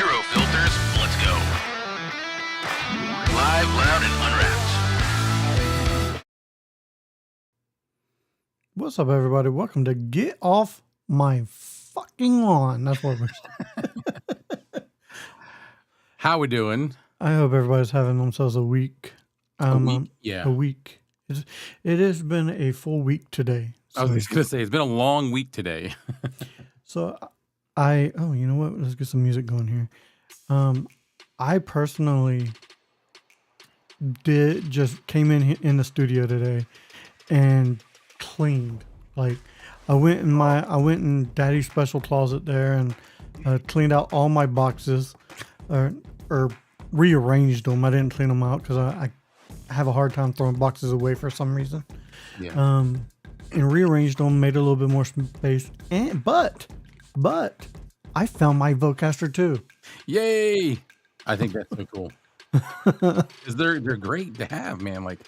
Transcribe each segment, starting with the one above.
Zero filters. Let's go. Live, loud, and unwrapped. What's up, everybody? Welcome to Get Off My Fucking Lawn. That's what we're saying. How we doing? I hope everybody's having themselves a week. Yeah. A week. It has been a full week today. I was just going to say, it's been a long week today. So you know what? Let's get some music going here. I personally came in the studio today and cleaned. Like I went in Daddy's special closet there and cleaned out all my boxes, or rearranged them. I didn't clean them out because I have a hard time throwing boxes away for some reason. Yeah. And rearranged them, made a little bit more space. But I found my Vocaster 2. Yay! I think that's so cool. Because they're great to have, man. Like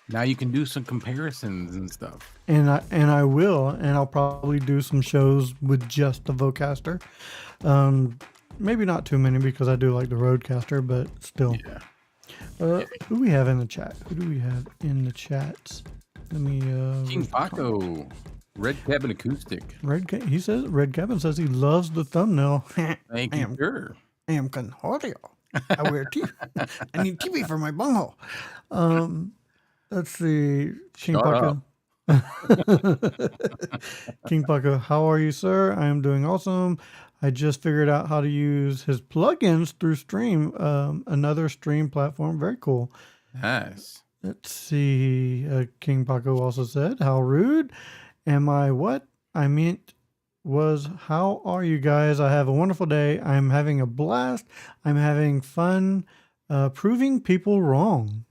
now you can do some comparisons and stuff. And I will, and I'll probably do some shows with just the Vocaster. Maybe not too many because I do like the Roadcaster, but still. Yeah. Who do we have in the chat? Who do we have in the chats? Let me King Paco, Red Cabin Acoustic. Red Cabin says he loves the thumbnail. Thank you, sir. I am Concordio. I wear TV. I need TV for my bunghole. Let's see. King Paco. King Paco, how are you, sir? I am doing awesome. I just figured out how to use his plugins through Stream, another stream platform. Very cool. Nice. Let's see. King Paco also said, how rude. Am I what? I meant was, how are you guys? I have a wonderful day. I'm having a blast. I'm having fun proving people wrong.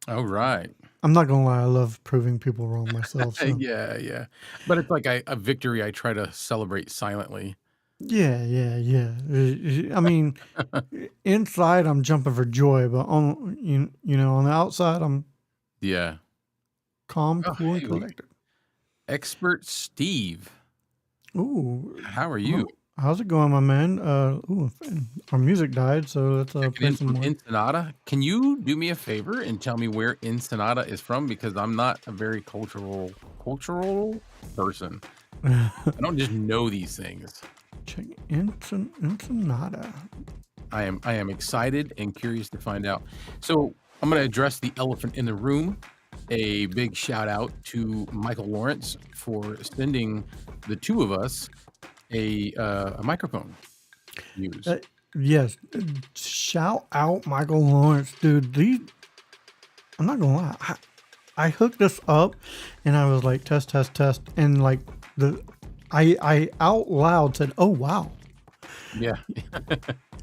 All right. I'm not going to lie. I love proving people wrong myself. So. Yeah. But it's like a victory I try to celebrate silently. Yeah. I mean, inside I'm jumping for joy, but on on the outside I'm calm, cool, and collected. Expert Steve. Ooh, how are you? How's it going, my man? Our music died, so let's play some more. Ensenada. Can you do me a favor and tell me where Ensenada is from? Because I'm not a very cultural person. I don't just know these things. Check Ensenada. I am excited and curious to find out. So I'm going to address the elephant in the room. A big shout out to Michael Lawrence for sending the two of us a microphone to use. Yes. Shout out Michael Lawrence, dude. I'm not gonna lie. I hooked this up and I was like, test. And like I out loud said, oh, wow. Yeah.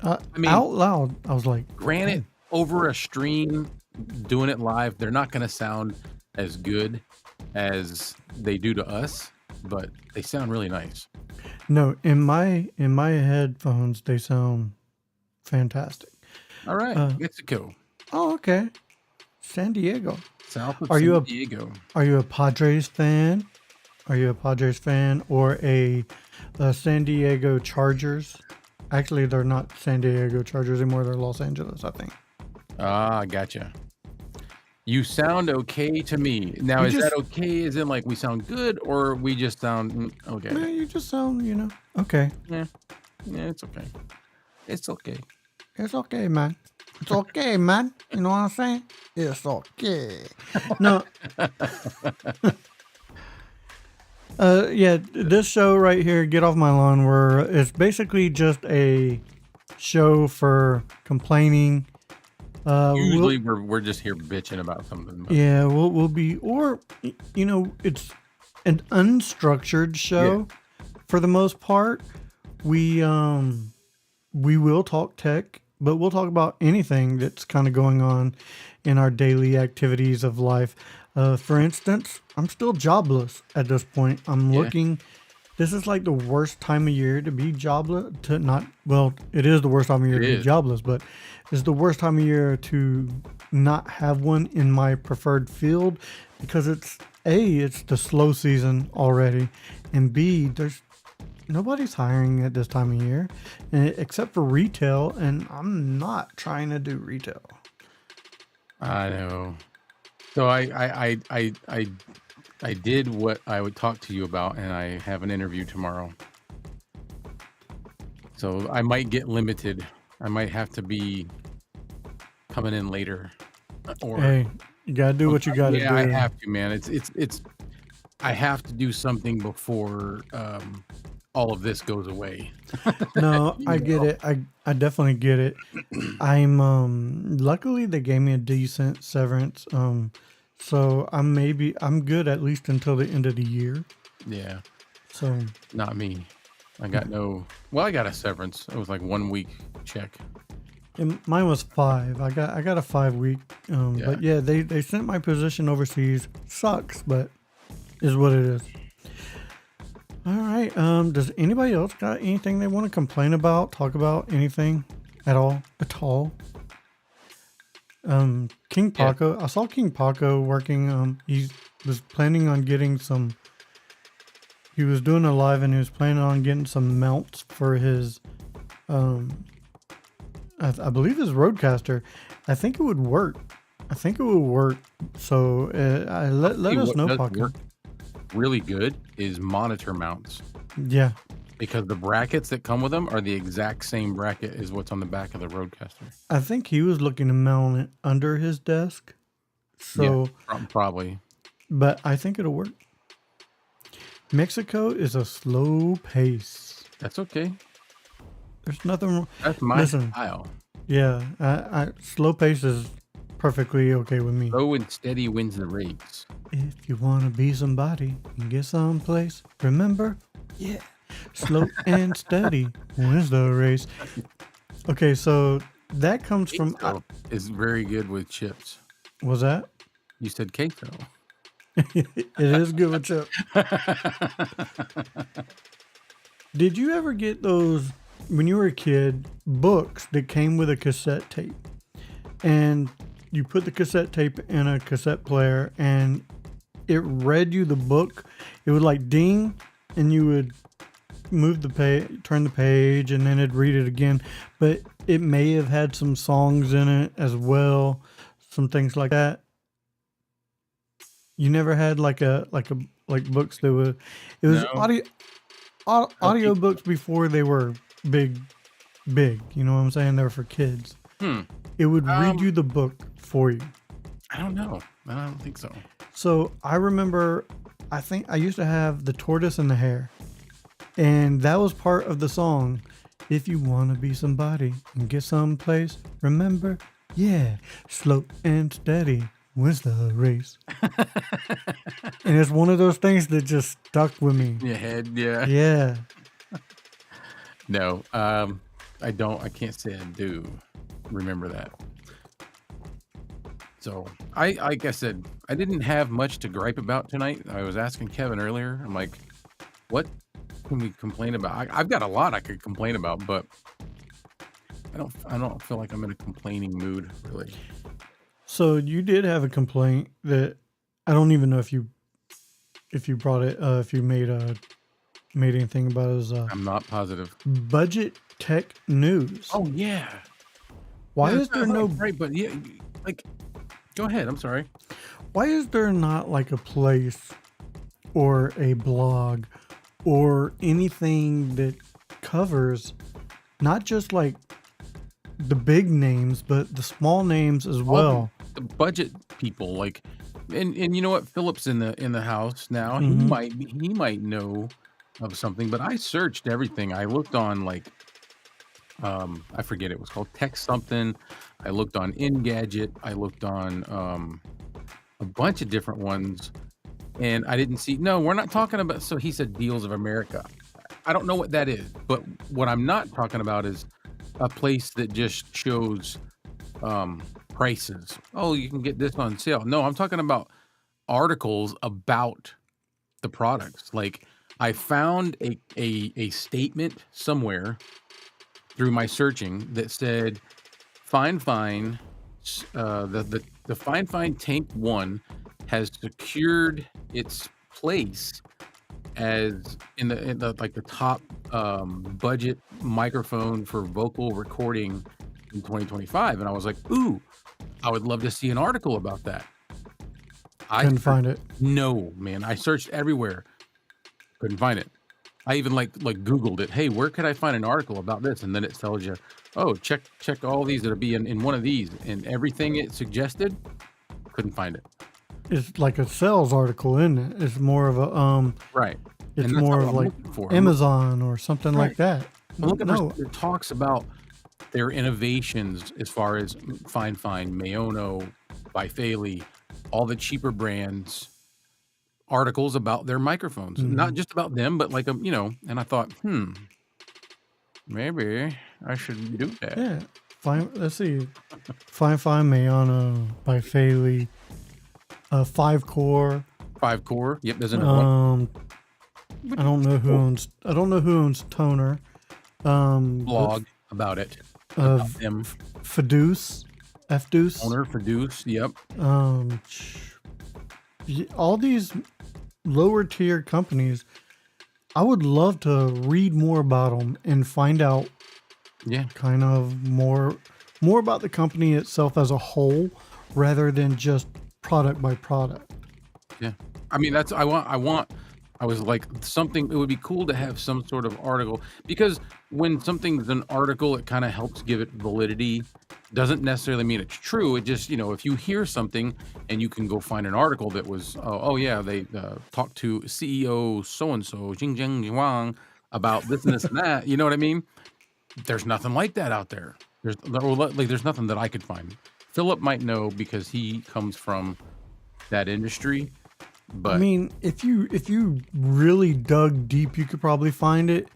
I mean, out loud, I was like, granted, over a stream, doing it live, they're not going to sound as good as they do to us, but they sound really nice. No, in my headphones, they sound fantastic. All right, Mexico. Oh, okay. San Diego. South of San Diego. Are you a Padres fan? Are you a Padres fan or a San Diego Chargers? Actually, they're not San Diego Chargers anymore. They're Los Angeles, I think. Ah, gotcha. You sound okay to me. Now, is that okay as in like we sound good or we just sound okay? Yeah, you just sound, okay. Yeah, it's okay. It's okay. It's okay, man. It's okay, man. You know what I'm saying? It's okay. No. This show right here, Get Off My Lawn, it's basically just a show for complaining. Usually we're just here bitching about something. Yeah, we'll be, or it's an unstructured show for the most part. We will talk tech, but we'll talk about anything that's kind of going on in our daily activities of life. For instance, I'm still jobless at this point. I'm looking. This is like the worst time of year to be jobless. It is the worst time of year to be jobless, but it's the worst time of year to not have one in my preferred field because it's the slow season already, and B, nobody's hiring at this time of year, except for retail, and I'm not trying to do retail. I know. So I did what I would talk to you about, and I have an interview tomorrow. So I might get limited. I might have to be coming in later, or Hey, you gotta do what you gotta yeah, I do. have to, man. It's I have to do something before all of this goes away. No, You I get know? it. I definitely get it. I'm luckily they gave me a decent severance. So I'm good at least until the end of the year. Yeah, So not me. I got no. Well, I got a severance. It was like 1 week check. and mine was 5. I got a 5 week. Yeah. But yeah, they sent my position overseas. Sucks, but is what it is. All right. Does anybody else got anything they want to complain about? Talk about anything at all? At all? King Yeah. Paco. I saw King Paco working. He was planning on getting some. He was doing a live and he was planning on getting some mounts for his. I believe his Roadcaster. I think it would work. So let Tell you us what know, does Paco. work really good is monitor mounts, Yeah. because the brackets that come with them are the exact same bracket as what's on the back of the Roadcaster. I think he was looking to mount it under his desk. So, Probably. but I think it'll work. Mexico is a slow pace. That's okay. There's nothing wrong. That's my Listen. style. Yeah, slow pace is perfectly okay with me. Slow and steady wins the race. If you want to be somebody and get someplace, remember, yeah, slow and steady wins the race. Okay, so that comes from. Queso is very good with chips. Was that? You said queso. It is good with chip. Did you ever get those when you were a kid books that came with a cassette tape, and you put the cassette tape in a cassette player and it read you the book? It would like ding, and you would move the page, turn the page, and then it'd read it again. But it may have had some songs in it as well, some things like that. You never had like books that were. It was No. audio books before they were big. You know what I'm saying? They were for kids. It would read you the book for you. I don't know. I don't think so. So I remember, I think I used to have the tortoise and the hare, and that was part of the song. If you want to be somebody and get someplace, remember, yeah, slow and steady wins the race. And it's one of those things that just stuck with me. Your head, yeah. Yeah. No, I don't. I can't say I do remember that. So like I said, I didn't have much to gripe about tonight. I was asking Kevin earlier. I'm like, what can we complain about? I've got a lot I could complain about, but I don't feel like I'm in a complaining mood really. So you did have a complaint that I don't even know if you brought it, if you made anything about it, is I'm not positive. budget tech news. Oh yeah. Why Yeah, is there no right? But yeah, like, go ahead. I'm sorry. Why is there not like a place or a blog or anything that covers not just like the big names, but the small names as well? The budget people, like, and you know what? Philip's in the house now. Mhm. He might know of something, but I searched everything. I looked on like I forget, it was called Tech something. I looked on Engadget. I looked on a bunch of different ones, and I didn't see. No, we're not talking about. So he said Deals of America. I don't know what that is, but what I'm not talking about is a place that just shows prices. Oh, you can get this on sale. No, I'm talking about articles about the products. Like, I found a statement somewhere through my searching that said Fine the Fine Tank 1 has secured its place as in the like the top budget microphone for vocal recording in 2025, and I was like, ooh, I would love to see an article about that. I Couldn't searched, find it. no, man, I searched everywhere, couldn't find it. I even like Googled it. Hey, where could I find an article about this? And then it tells you, oh, check all these that'll be in one of these, and everything it suggested, couldn't find it. It's like a sales article, isn't it? It's more of a Right. It's And that's more not of what I'm like looking for. I'm Amazon or something like right. that. I'm looking for No, it talks about their innovations as far as Fine, Mayono, Bifaley, all the cheaper brands, articles about their microphones. Not mhm. just about them, but like, and I thought, maybe I should do that. Yeah. Fine. Let's see. Fine Mayana by Faley. 5 core. 5 core. Yep, there's another one. I don't know who owns. I don't know who owns Toner. But Blog about it, about them. Fdeuce, Fdeuce. Owner for Deuce. Yep. Um, all these lower tier companies. I would love to read more about them and find out Yeah. kind of more about the company itself as a whole, rather than just product by product. Yeah. I mean, that's I was like something it would be cool to have some sort of article because when something's an article, it kind of helps give it validity. Doesn't necessarily mean it's true. It just, if you hear something and you can go find an article that was, oh yeah, they talked to CEO so and so, Jing Jing Wang, about this and this and that. You know what I mean? There's nothing like that out there. There's nothing that I could find. Philip might know because he comes from that industry, I but mean, if you really dug deep, you could probably find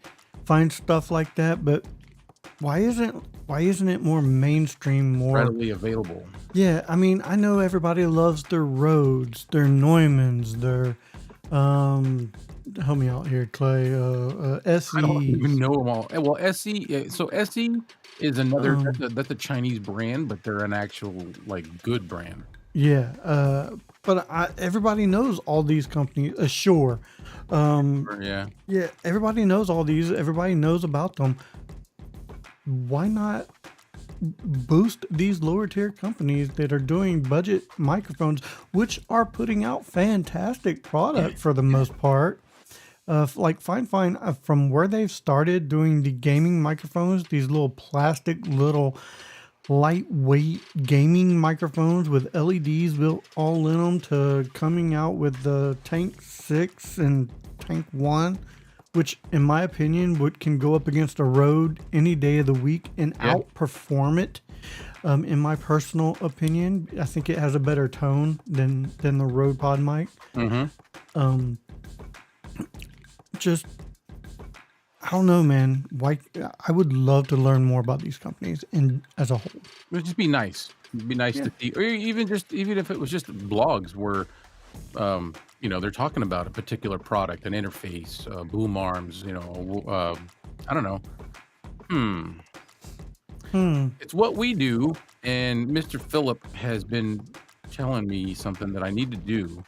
stuff like that. But why isn't it more mainstream? More readily available. Yeah. I mean, I know everybody loves their Rhodes, their Neumanns, their help me out here, Clay. I don't even SEs. know them all. Well, SE, so SE is another Um, that's a Chinese brand, but they're an actual like good brand. yeah. But everybody knows all these companies. Sure. Or, yeah. Yeah. Everybody knows all these. Everybody knows about them. Why not boost these lower tier companies that are doing budget microphones, which are putting out fantastic product for the most part? Like Fine, from where they've started doing the gaming microphones, these little plastic, little lightweight gaming microphones with LEDs built all in them, to coming out with the Tank 6 and Tank 1, which in my opinion can go up against a Rode any day of the week and Yeah. outperform it. In my personal opinion, I think it has a better tone than the Rode Pod mic. Mm-hmm. Um, just I don't know, man. Why? I would love to learn more about these companies and as a whole. It would just be nice. It'd be nice Yeah. to see, or even if it was just blogs where, they're talking about a particular product, an interface, boom arms. I don't know. It's what we do, and Mr. Phillip has been telling me something that I need to do,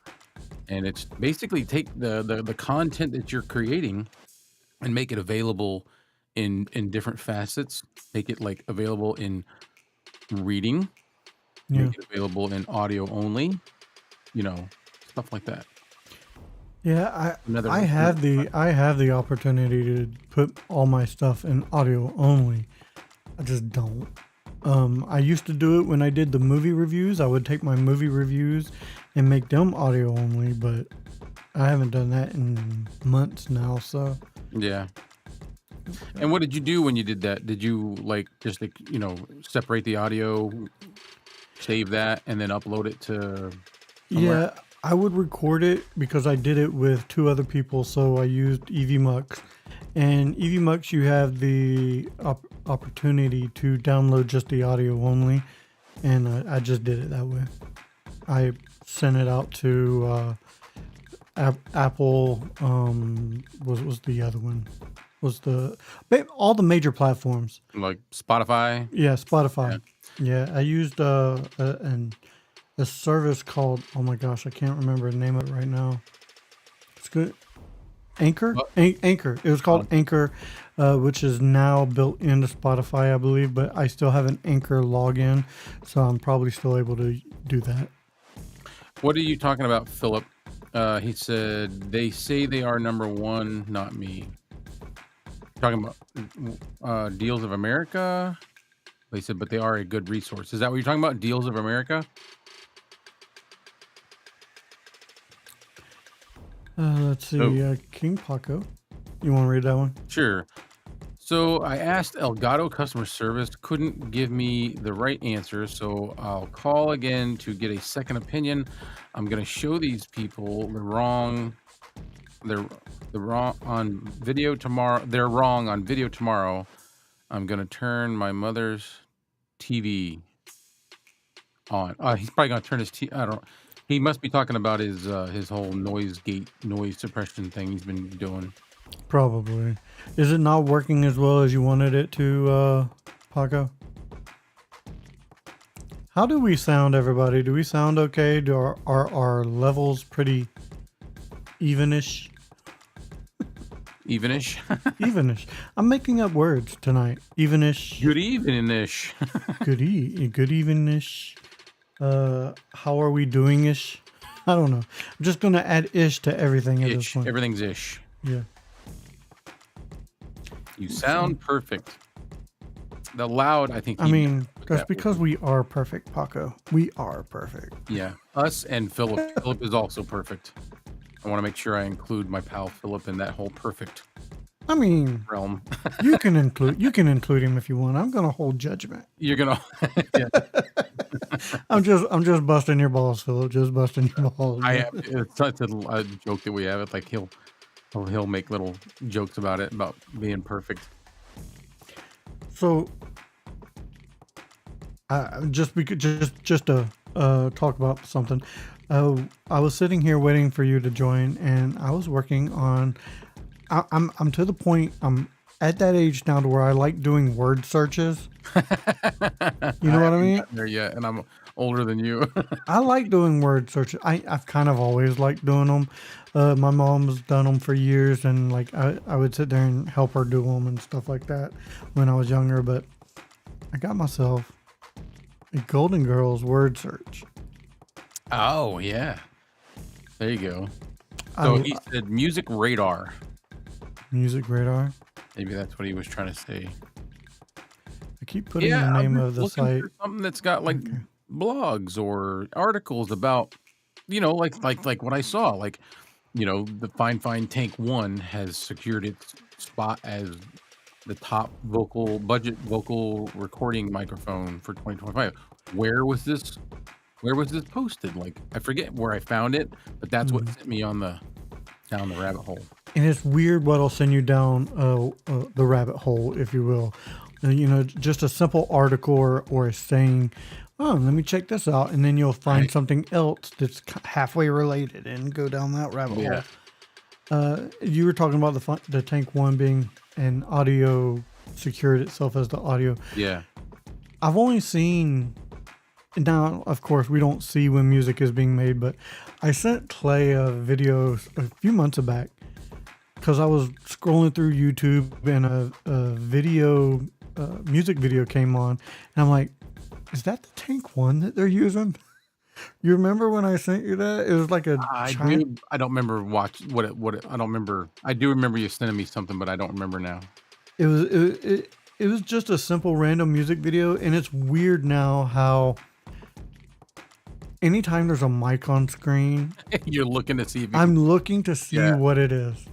and it's basically take the content that you're creating and make it available in different facets. Make it like available in reading, Yeah. make it available in audio only, stuff like that. Yeah, Another I have the opportunity to put all my stuff in audio only. I just don't. I used to do it when I did the movie reviews. I would take my movie reviews and make them audio only, but I haven't done that in months now. So Yeah. And what did you do when you did that? Did you just separate the audio, save that, and then upload it to somewhere? yeah, I would record it because I did it with 2 other people. So I used EVMux, and EVMux you have the opportunity to download just the audio only, and I just did it that way. I sent it out to Apple. Was the other one? Was all the major platforms? Like Spotify? Yeah, Spotify. Yeah, I used a service called, oh my gosh, I can't remember the name of it right now. It's good. Anchor? What? Anchor. It was called Anchor, which is now built into Spotify, I believe, but I still have an Anchor login, so I'm probably still able to do that. What are you talking about, Philip? He said, they say they are number one, not me. Talking about Deals of America? They said, but they are a good resource. Is that what you're talking about? Deals of America? Let's see. King Paco. You want to read that one? Sure. So I asked Elgato customer service, couldn't give me the right answer, so I'll call again to get a second opinion. I'm gonna show these people they're wrong on video tomorrow. They're wrong on video tomorrow. I'm gonna turn my mother's TV on. He's probably gonna turn his TV. I don't. He must be talking about his whole noise suppression thing he's been doing. Probably. Is it not working as well as you wanted it to, Paco? How do we sound, everybody? Do we sound okay? Are our levels pretty evenish? Evenish. Evenish. I'm making up words tonight. Evenish. Good evening-ish. Good evenish. How are we doing ish? I don't know. I'm just gonna add ish to everything at this point. Everything's ish. Yeah. You sound perfect. The loud, I think. I mean, that's because we are perfect, Paco. We are perfect. Yeah, us and Philip. Philip is also perfect. I want to make sure I include my pal Philip in that whole perfect I mean, realm. you can include him if you want. I'm gonna hold judgment. You're gonna. Yeah. I'm just busting your balls, Philip. Just busting your balls. It's such a joke that we have. It's like he'll make little jokes about it, about being perfect. So, just to talk about something, I was sitting here waiting for you to join, and I was working on. I'm to the point. I'm at that age now to where I like doing word searches. You know what I mean? There yet, and I'm older than you. I like doing word searches. I've kind of always liked doing them. My mom's done them for years, and like I would sit there and help her do them and stuff like that when I was younger. But I got myself a Golden Girls word search. Oh yeah, there you go. So he said music radar. Music radar. Maybe that's what he was trying to say. I keep putting the name of the site. Something that's got like blogs or articles about, like what I saw, like, the Fine Tank 1 has secured its spot as the top budget vocal recording microphone for 2025. Where was this posted? Like, I forget where I found it, but that's what sent me down the rabbit hole. And it's weird what'll send you down the rabbit hole, if you will. Just a simple article or a saying, oh, let me check this out. And then you'll find something else that's halfway related and go down that rabbit hole. You were talking about the Tank 1 being an audio, secured itself as the audio. Yeah. I've only seen, now, of course, we don't see when music is being made, but I sent Clay a video a few months back because I was scrolling through YouTube and a music video came on, and I'm like, is that the Tank 1 that they're using? You remember when I sent you that? It was like I don't remember what it. I don't remember. I do remember you sending me something, but I don't remember now. It was just a simple random music video, and it's weird now how anytime there's a mic on screen, you're looking to see. I'm looking to see what it is.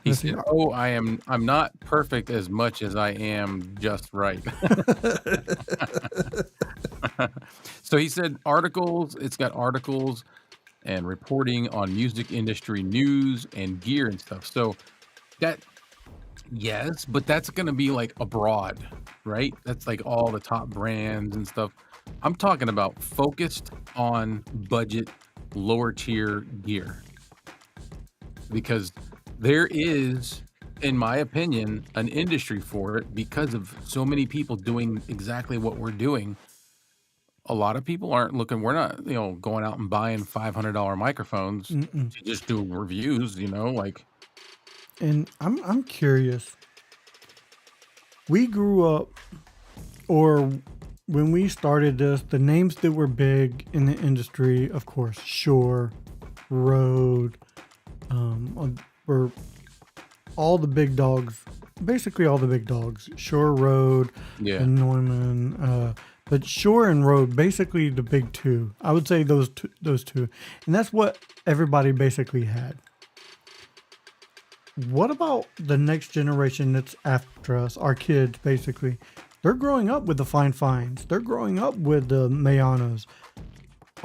He said, "Oh, I'm not perfect as much as I am just right." So he said articles. It's got articles and reporting on music industry news and gear and stuff. So that, yes, but that's going to be like abroad, right? That's like all the top brands and stuff. I'm talking about focused on budget, lower tier gear, because there is, in my opinion, an industry for it because of so many people doing exactly what we're doing. a lot of people aren't looking. We're not, going out and buying $500 microphones Mm-mm. to just do reviews. Like And I'm curious. We grew up, or when we started this, the names that were big in the industry, of course, Shure, Rode, were all the big dogs, basically all the big dogs. Shure, Rode, yeah, and Neumann. But Shure and Rode, basically the big two. I would say those two, and that's what everybody basically had. What about the next generation that's after us, our kids, basically? They're growing up with the Fine Fines. They're growing up with the Mayanos.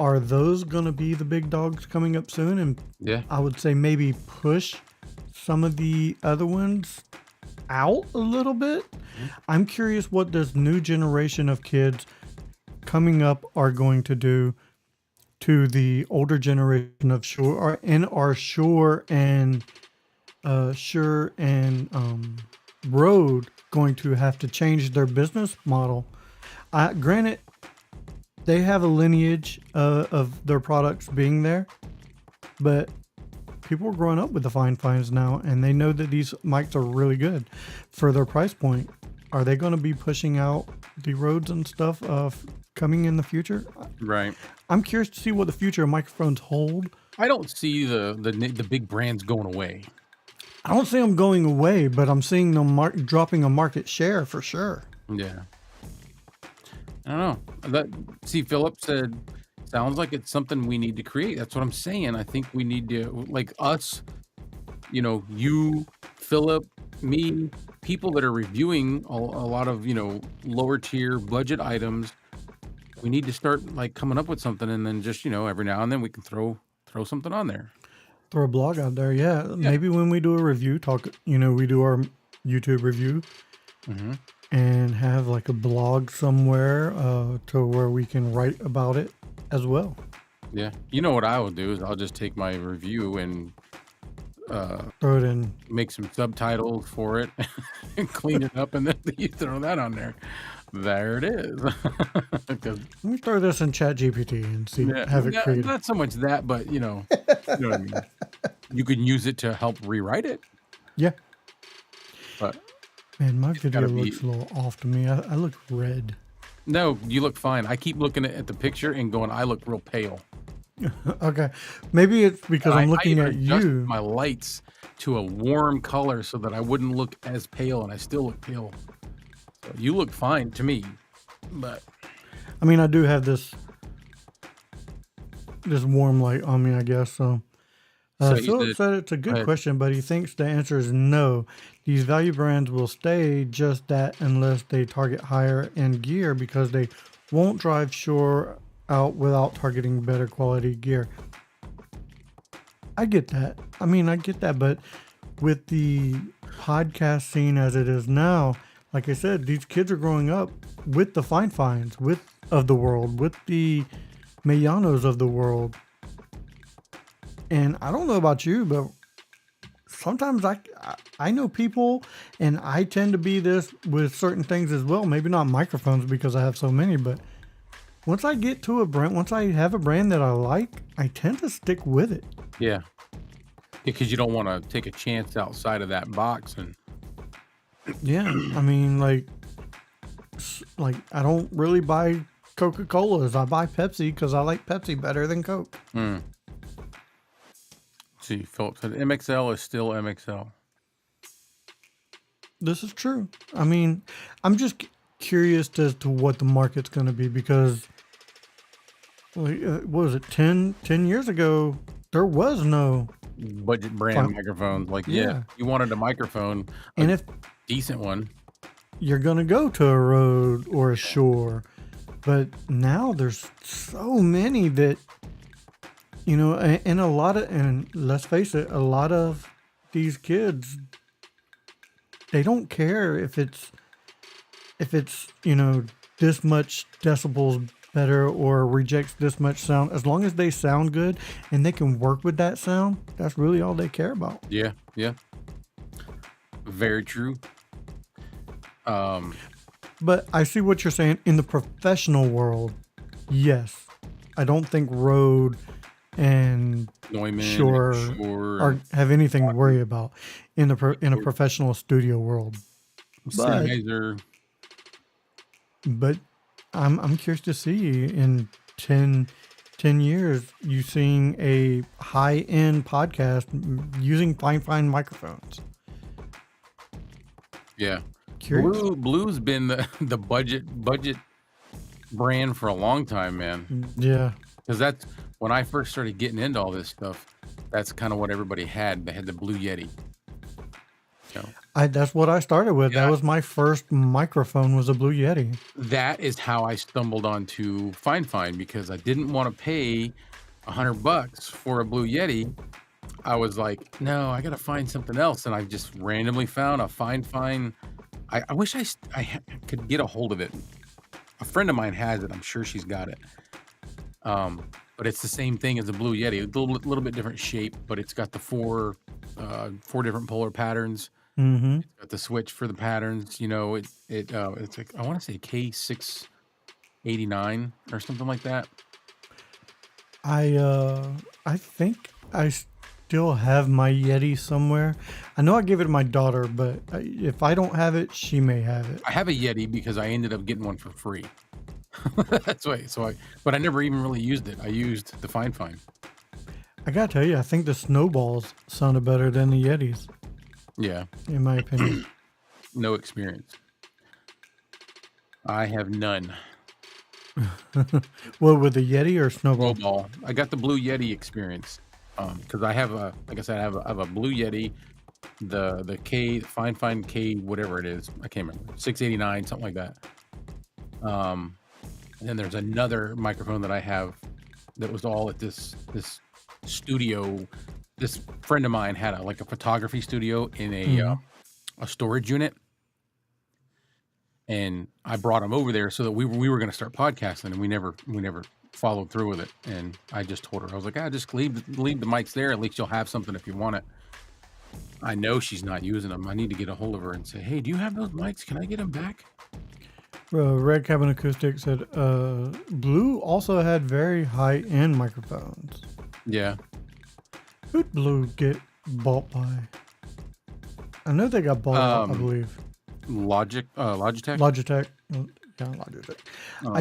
Are those going to be the big dogs coming up soon? And yeah. I would say maybe push some of the other ones out a little bit. I'm curious what this new generation of kids coming up are going to do to the older generation of Shure and our Shure and Rode going to have to change their business model. Granted, they have a lineage of their products being there, but people are growing up with the Fine Fines now, and they know that these mics are really good for their price point. Are they going to be pushing out the Rodes and stuff coming in the future? Right. I'm curious to see what the future of microphones hold. I don't see the big brands going away. I don't see them going away, but I'm seeing them dropping a market share for sure. Yeah. I don't know. Philip said, sounds like it's something we need to create. That's what I'm saying. I think we need to, like us, you, Philip, me, people that are reviewing a lot of, lower tier budget items. We need to start like coming up with something, and then just, every now and then we can throw something on there. Throw a blog out there. Yeah. Maybe when we do a review, we do our YouTube review. Mm-hmm. And have like a blog somewhere to where we can write about it as well. Yeah. You know what I will do is I'll just take my review and throw it in, make some subtitles for it and clean it up, and then you throw that on there. There it is. Let me throw this in ChatGPT and see have it created. Not so much that, but you know what I mean. You can use it to help rewrite it. Yeah. But man, my video looks a little off to me. I look red. No, you look fine. I keep looking at the picture and going, I look real pale. Okay. Maybe it's because I'm looking at you. My lights to a warm color so that I wouldn't look as pale, and I still look pale. So you look fine to me, but I mean, I do have this warm light on me, I guess. So Philip said it's a good question, but he thinks the answer is no. These value brands will stay just that unless they target higher end gear, because they won't drive Shure out without targeting better quality gear. I get that. I mean, I get that, but with the podcast scene as it is now, like I said, these kids are growing up with the Fine Fines of the world, with the Mayanos of the world. And I don't know about you, but sometimes I know people, and I tend to be this with certain things as well. Maybe not microphones because I have so many, but once I get to a brand, once I have a brand that I like, I tend to stick with it. Yeah. Because you don't want to take a chance outside of that box. And yeah, I mean, like I don't really buy Coca-Colas. I buy Pepsi because I like Pepsi better than Coke. See, Philip said MXL is still MXL. This is true. I mean, I'm just curious as to what the market's going to be, because what was it, 10 years ago, there was no budget brand microphones. Like, yeah, you wanted a microphone, and if decent one, you're going to go to a Rode or a Shure. But now there's so many that, and a lot of, and let's face it, a lot of these kids, they don't care if it's, this much decibels better or rejects this much sound. As long as they sound good and they can work with that sound, that's really all they care about. Yeah. Very true. But I see what you're saying in the professional world. Yes. I don't think Rode and Neumann, Shure Shure, have anything to worry about in a professional studio world. But Sennheiser. but I'm curious to see in 10 years you seeing a high-end podcast using fine microphones. Yeah. Curious. Blue's been the budget brand for a long time, man. Yeah. Because that's when I first started getting into all this stuff. That's kind of what everybody had. They had the Blue Yeti. You know, That's what I started with. Yeah. That was my first microphone, was a Blue Yeti. that is how I stumbled onto Fine because I didn't want to pay $100 for a Blue Yeti. I was like, no, I got to find something else. And I just randomly found a Fine. I wish could get a hold of it. A friend of mine has it. I'm sure she's got it. But it's the same thing as the Blue Yeti, a little bit different shape, but it's got the four different polar patterns. Mm-hmm. It's got the switch for the patterns. You know, it's like, I want to say K689 or something like that. I think I still have my Yeti somewhere. I know I gave it to my daughter, but if I don't have it, she may have it. I have a Yeti because I ended up getting one for free. That's why. But I never even really used it. I used the Fine. I gotta tell you, I think the Snowballs sounded better than the Yetis, Yeah, in my opinion. no experience. I have none. Well, with the Yeti or Snowball? Snowball. I got the Blue Yeti experience because I have like I said, I have a Blue Yeti, the K Fine K whatever it is. I can't remember, 689 something like that. And then there's another microphone that I have that was all at this studio. This friend of mine had a photography studio in a storage unit, and I brought him over there so that we were going to start podcasting, and we never followed through with it. And I just told her, I was like, just leave the mics there. At least you'll have something if you want it. I know she's not using them. I need to get a hold of her and say, hey, do you have those mics? Can I get them back? Red Cabin Acoustic said Blue also had very high-end microphones. Yeah. Who'd Blue get bought by? I know they got bought out, I believe. Logitech. Logitech. Yeah, Logitech. Oh,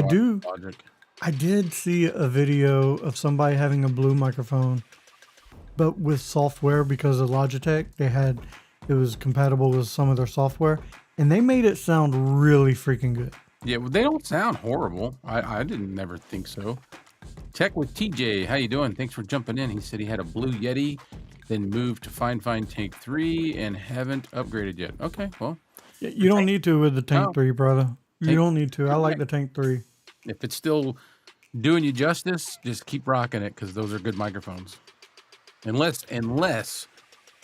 Logic. I did see a video of somebody having a Blue microphone, but with software because of Logitech. It was compatible with some of their software, and they made it sound really freaking good. Yeah, well, they don't sound horrible. I didn't never think so. Tech with TJ, how you doing? Thanks for jumping in. He said he had a Blue Yeti, then moved to Fine Tank 3 and haven't upgraded yet. Okay, well. You don't need to with the Tank 3, brother. You don't need to. I like the Tank 3. If it's still doing you justice, just keep rocking it because those are good microphones. Unless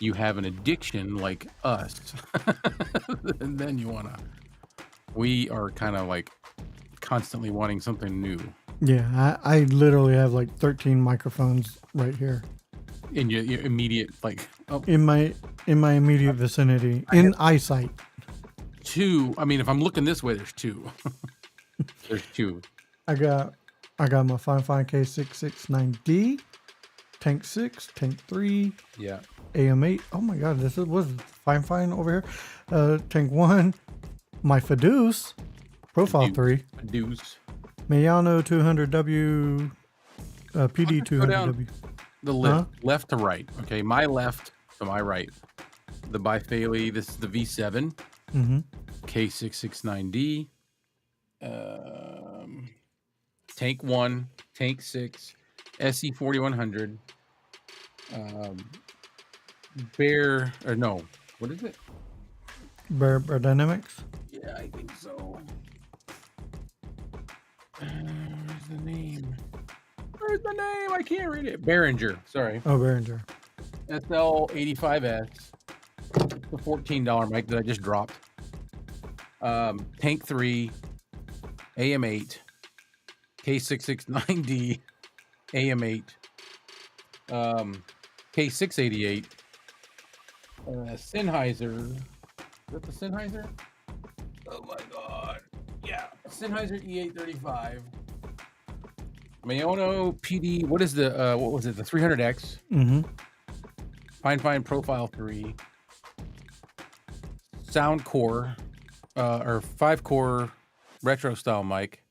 you have an addiction like us, and then you want to. We are kind of like constantly wanting something new. Yeah, I literally have like 13 microphones right here. In your immediate, in my immediate vicinity, in eyesight. Two. I mean, if I'm looking this way, there's two. There's two. I got my Fine K669D, Tank 6, Tank 3, Yeah. AM8. Oh my God, this was Fine over here. Tank 1, my Fiduce, Profile 3, Deuce. Mayano 200W, PD 200W. The left to right. Okay, my left to my right. The Bifaley. This is the V7. K669D. Tank 1, Tank 6, SE4100. What is it? Bear Dynamics. Yeah, I think so. Where's the name? I can't read it. Behringer. Sorry. Oh, Behringer. SL85S. The $14 mic that I just dropped. Tank 3, AM8, K669D, AM8, K688, Sennheiser. Is that the Sennheiser? Oh my God. Yeah. Sennheiser E835. Mayono PD. What is the what was it? The 300X. Mm-hmm. Fine Profile 3. Sound Core, or 5-core retro style mic.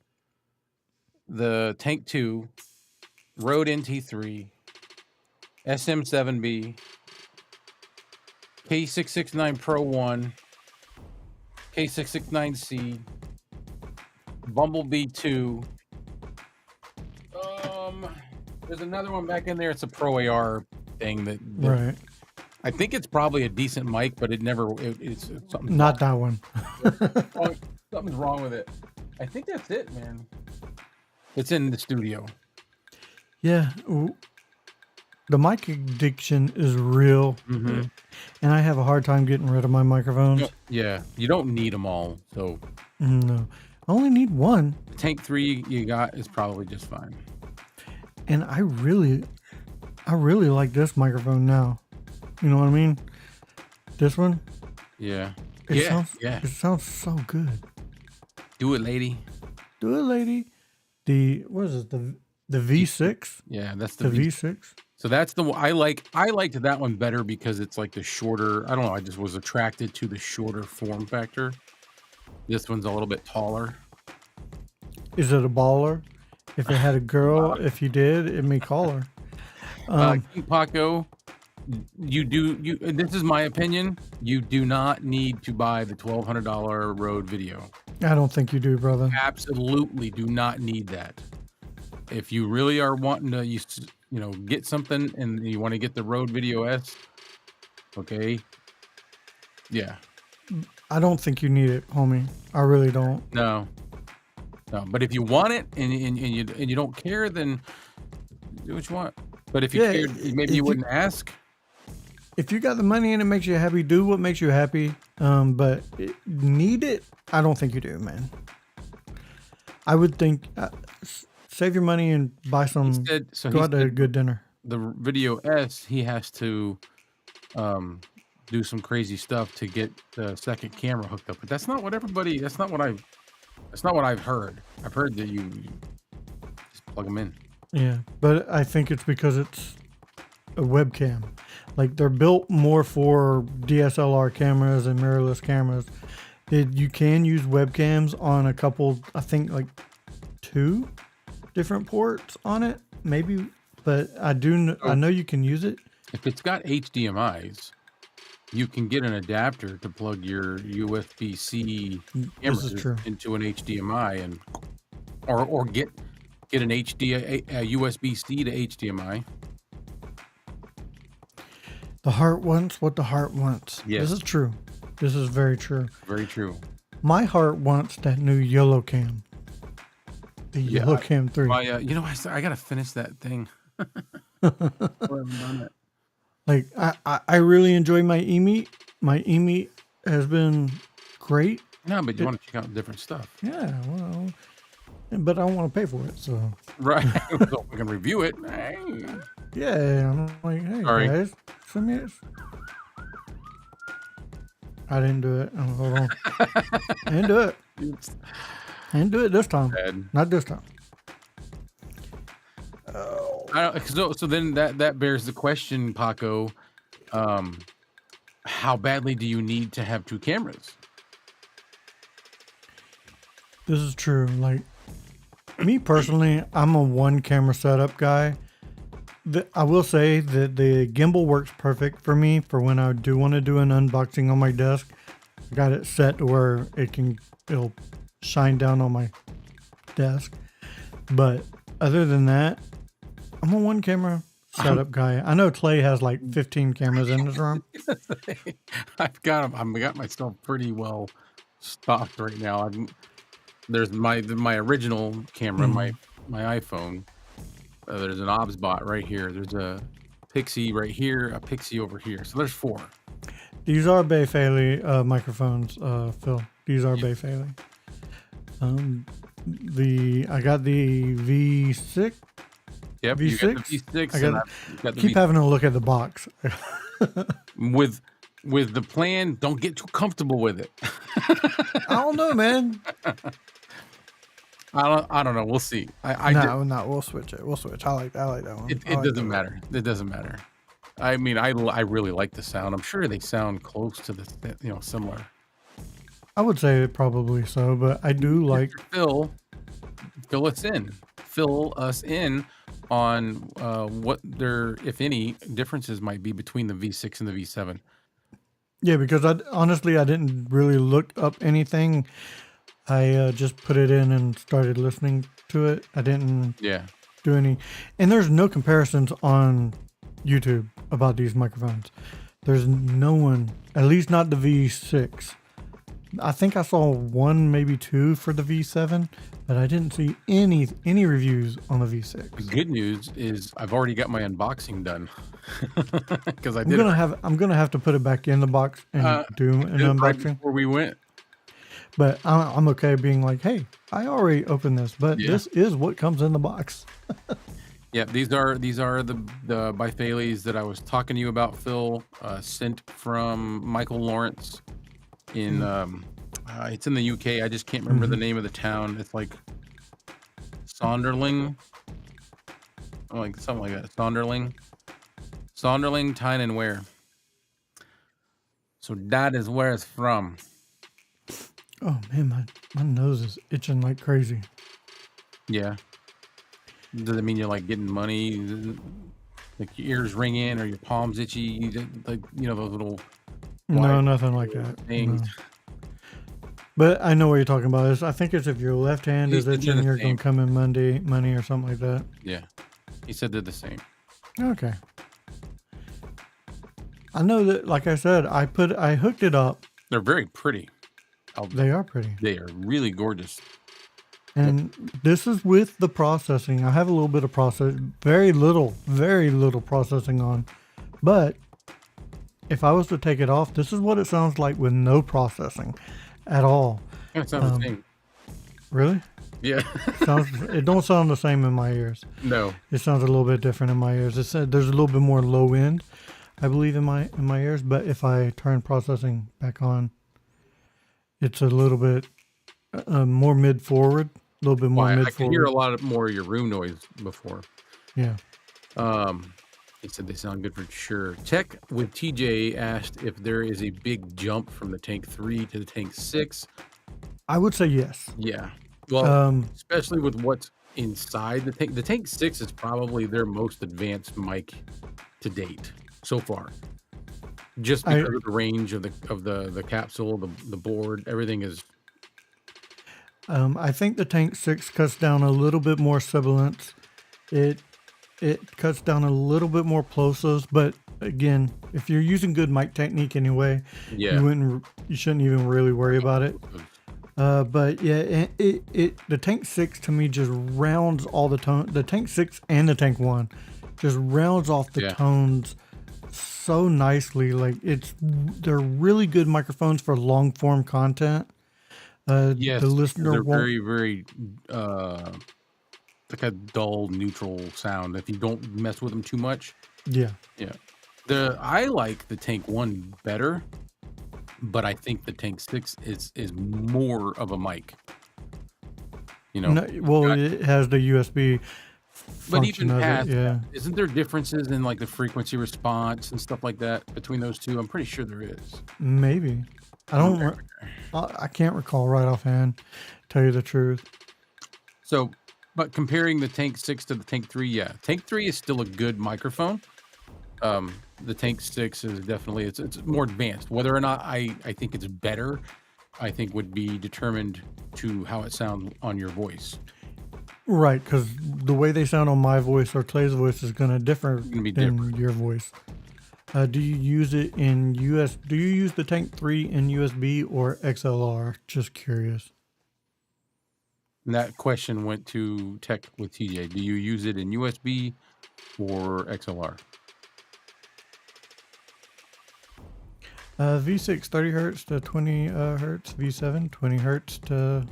The Tank 2, Rode NT3, SM7B, K669 Pro 1, K669C, Bumblebee 2. There's another one back in there. It's a Pro AR thing that Right. I think it's probably a decent mic, but it's something. Not that one. Something's wrong with it. I think that's it, man. It's in the studio. Yeah. The mic addiction is real. Mm-hmm. And I have a hard time getting rid of my microphones. Yeah, you don't need them all. So No. I only need one. the Tank 3 you got is probably just fine. And I really like this microphone now. You know what I mean? This one. Yeah. It sounds so good. Do it, lady. Do it, lady. What is it? The V6? Yeah, that's The V6? So that's the one I liked that one better because it's like the shorter. I don't know. I just was attracted to the shorter form factor. This one's a little bit taller. Is it a baller? If it had a girl, if you did, it may call her. King Paco, and this is my opinion, you do not need to buy the $1,200 Rode Video. I don't think you do, brother. Absolutely do not need that. If you really are wanting to get something and you want to get the Rode Video S, okay, yeah. I don't think you need it, homie. I really don't. No, but if you want it and you don't care, then do what you want. But if you cared, maybe you wouldn't ask. If you got the money and it makes you happy, do what makes you happy. But need it? I don't think you do, man. I would think save your money and buy some. Go out to a good dinner. The Video S, he has to do some crazy stuff to get the second camera hooked up. But that's not what I've heard. I've heard that you just plug them in. Yeah, but I think it's because it's a webcam. Like they're built more for DSLR cameras and mirrorless cameras. You can use webcams on a couple, I think like 2 different ports on it, maybe. But I know you can use it. If it's got HDMI's, you can get an adapter to plug your USB-C camera into an HDMI or get an USB-C to HDMI. The heart wants what the heart wants. Yes. This is true. This is very true. Very true. My heart wants that new yellow cam. The yellow cam 3. I gotta finish that thing. I haven't done it. Like I really enjoy my e-meet. My e-meet has been great. No, but you want to check out different stuff. Yeah, well, but I don't want to pay for it, so. Right. So we can review it. Hey. Yeah, I'm like, hey guys, send me this. I didn't do it. Oh, hold on. I didn't do it. I didn't do it this time. Not this time. So then that bears the question, Paco. How badly do you need to have 2 cameras? This is true. Like me personally, I'm a 1 camera setup guy. I will say that the gimbal works perfect for me for when I do want to do an unboxing on my desk. I got it set to where it'll shine down on my desk. But other than that, I'm a 1 camera setup guy. I know Clay has like 15 cameras in his room. I've got myself pretty well stocked right now. There's my original camera, my iPhone. There's an OBSBot right here. There's a Pixie right here, a Pixie over here. So there's 4. These are Bay Faley microphones, Phil. These are Bay Faley. I got the V6. Yep, V6. You got the V6. I got the keep having a look at the box. with the plan, don't get too comfortable with it. I don't know, man. I don't know. We'll see. I just, No, we'll switch it. We'll switch. I like that one. I it like doesn't that. matter. It doesn't matter. I mean, I really like the sound. I'm sure they sound close to the, similar. I would say probably so, but I do like. Mr. Phil, fill us in. Fill us in on what there, if any, differences might be between the V6 and the V7. Yeah, because honestly I didn't really look up anything. I just put it in and started listening to it. I didn't Yeah. do any, and there's no comparisons on YouTube about these microphones. There's no one, at least not the V6. I think I saw one, maybe two for the V7, but I didn't see any reviews on the The V6. good news is I've already got my unboxing done because I I'm did gonna it, I'm gonna have to put it back in the box and do an did it right unboxing. before we went. But I'm okay being like, hey, I already opened this, but Yeah. this is what comes in the box. Yeah, these are the bifalies that I was talking to you about, Phil. Sent from Michael Lawrence in it's in the UK. I just can't remember the name of the town. It's like Sonderling, like something like that. Sonderling, Tyne and Ware. So that is where it's from. Oh man, my nose is itching like crazy. Yeah. Does it mean you're like getting money? Like your ears ringing or your palms itchy? Like those little No, white nothing like that. things. No. But I know what you're talking about. I think it's if your left hand He is said they're itching, the you're same. going to come in money or something like that. Yeah, he said they're the same. Okay. I know that, like I said, I hooked it up. They're very pretty. They are pretty. They are really gorgeous. And this is with the processing. I have a little bit of very little processing on. But if I was to take it off, this is what it sounds like with no processing at all. It sounds the same. Really? Yeah. It don't sound the same in my ears. No. It sounds a little bit different in my ears. There's a little bit more low end, I believe, in my ears. But if I turn processing back on, it's a little bit more mid forward, a little bit more I mid could hear a forward. lot more of your room noise before. Yeah. He said they sound good for sure. Tech with TJ asked if there is a big jump from the Tank 3 to the Tank 6. I would say yes. Yeah. Well, especially with what's inside the Tank. The Tank 6 is probably their most advanced mic to date so far. Just because of the range of the capsule, the board, everything is. I think the Tank 6 cuts down a little bit more sibilance. It cuts down a little bit more plosives, but again, if you're using good mic technique anyway, Yeah. you shouldn't even really worry about it. But yeah, the Tank 6 to me just rounds all the tone. The Tank 6 and the Tank 1 just rounds off the tones so nicely. Like they're really good microphones for long form content. Yes, the listener they're won't. very, very like a dull, neutral sound. If you don't mess with them too much. Yeah. Yeah. I like the Tank 1 better, but I think the Tank 6 is more of a mic. It has the USB But even function of past it. Yeah. that, isn't there differences in like the frequency response and stuff like that between those two? I'm pretty sure there is. Maybe. I can't recall right offhand, tell you the truth. So, but comparing the Tank 6 to the Tank 3, yeah. Tank 3 is still a good microphone. The Tank 6 is definitely, it's more advanced. Whether or not I think it's better, I think would be determined to how it sounds on your voice. Right, because the way they sound on my voice or Clay's voice is going to differ be than different. your voice. Do you use it in US? Do you use the Tank 3 in USB or XLR? Just curious. And that question went to Tech with TJ. Do you use it in USB or XLR? V6 30 hertz to 20 hertz. V7 20 hertz to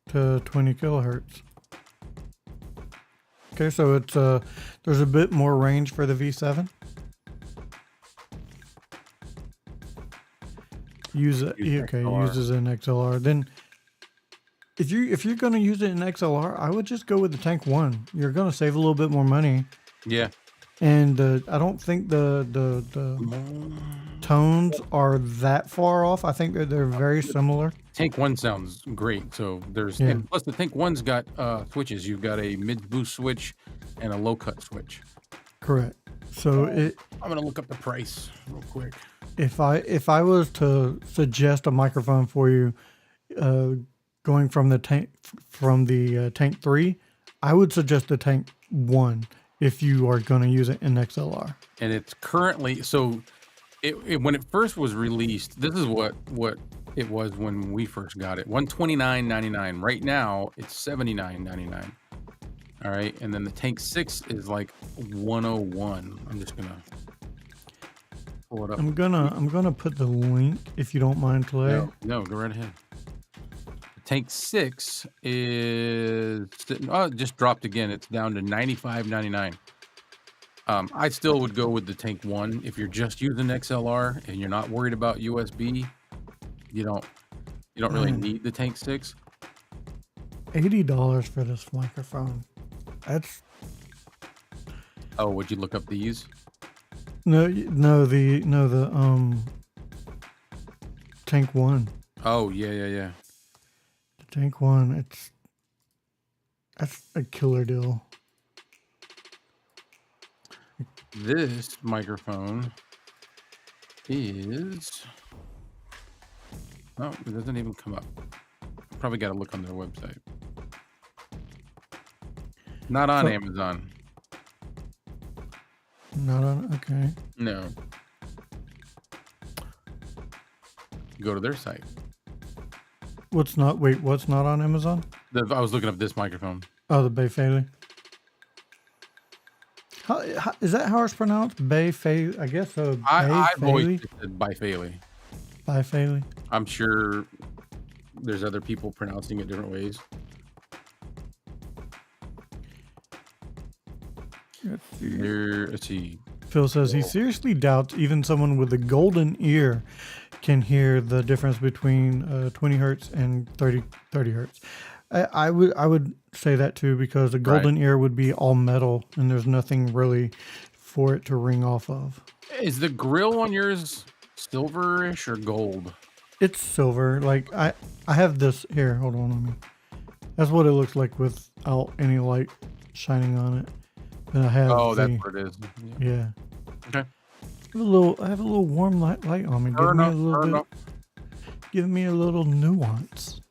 20 kilohertz. Okay, so it's there's a bit more range for the V7. Uses an XLR. Then if you're gonna use it in XLR, I would just go with the Tank 1. You're gonna save a little bit more money, Yeah. and I don't think the tones are that far off. I think they're very similar. Tank 1 sounds great. So there's Yeah. and plus the Tank 1's got switches. You've got a mid boost switch and a low cut switch. Correct. So I'm gonna look up the price real quick. if I was to suggest a microphone for you, going from the Tank 3, I would suggest the Tank 1 if you are going to use it in XLR. And it's currently it when it first was released, this is what it was when we first got it. $129.99. Right now it's $79.99. All right, and then the Tank 6 is like 101. I'm just gonna pull it up. I'm gonna put the link if you don't mind, Clay. No, go right ahead. The Tank 6 is it just dropped again. It's down to $95.99. I still would go with the Tank 1 if you're just using XLR and you're not worried about USB. You don't really need the Tank 6. $80 for this microphone. That's Oh, would you look up these? the Tank 1. Oh, yeah. The Tank 1, that's a killer deal. This microphone is it doesn't even come up. Probably got to look on their website. Not on Amazon. Not on. Okay. No. Go to their site. What's not on Amazon? I was looking up this microphone. Oh, the Bay Faley. How, is that how it's pronounced? Bay Faley? I guess so. I've always said Bifaley. Bay Faley. I'm sure there's other people pronouncing it different ways. Let's see. Phil says he seriously doubts even someone with a golden ear can hear the difference between 20 hertz and 30 hertz. I would say that too, because a golden ear would be all metal and there's nothing really for it to ring off of. Is the grill on yours silverish or gold? It's silver. Like I have this here. Hold on me. That's what it looks like without any light shining on it. And I have that's what it is. Yeah. Okay. I have a little warm light on me. Give me a little nuance.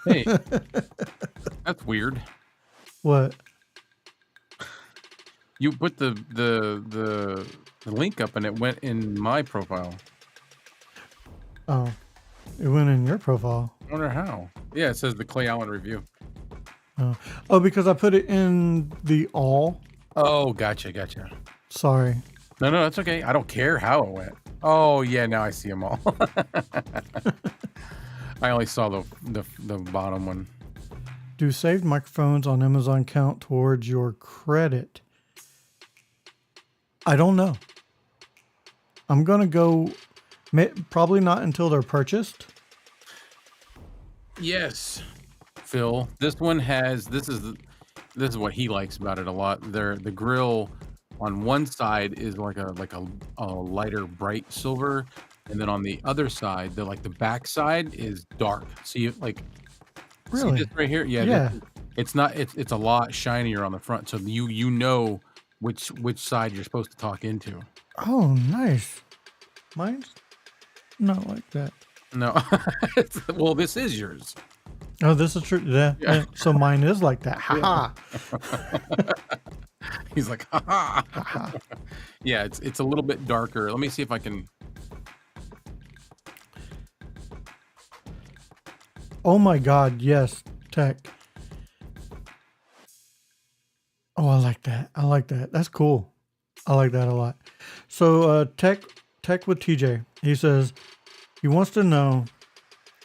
Hey, that's weird. What? You put the link up and it went in my profile. Oh, it went in your profile. I wonder how. Yeah, it says the Clay Allen review. Oh, because I put it in the all. Oh, gotcha. Sorry. No, that's okay. I don't care how it went. Oh, yeah, now I see them all. I only saw the bottom one. Do saved microphones on Amazon count towards your credit? I don't know. I'm going to go, probably not until they're purchased. Yes, Phil. This one has, this is what he likes about it a lot. The grill on one side is like a lighter bright silver, and then on the other side, the back side is dark. See, Really? See this right here? Yeah. It's not. It's a lot shinier on the front, so you know which side you're supposed to talk into. Oh, nice. Mine's not like that. No, well, this is yours. Oh, this is true. Yeah. So mine is like that. Ha ha. He's like, ha ha. Yeah, it's a little bit darker. Let me see if I can. Oh my God, yes, Tech. Oh, I like that. That's cool. I like that a lot. So Tech with TJ, he says he wants to know,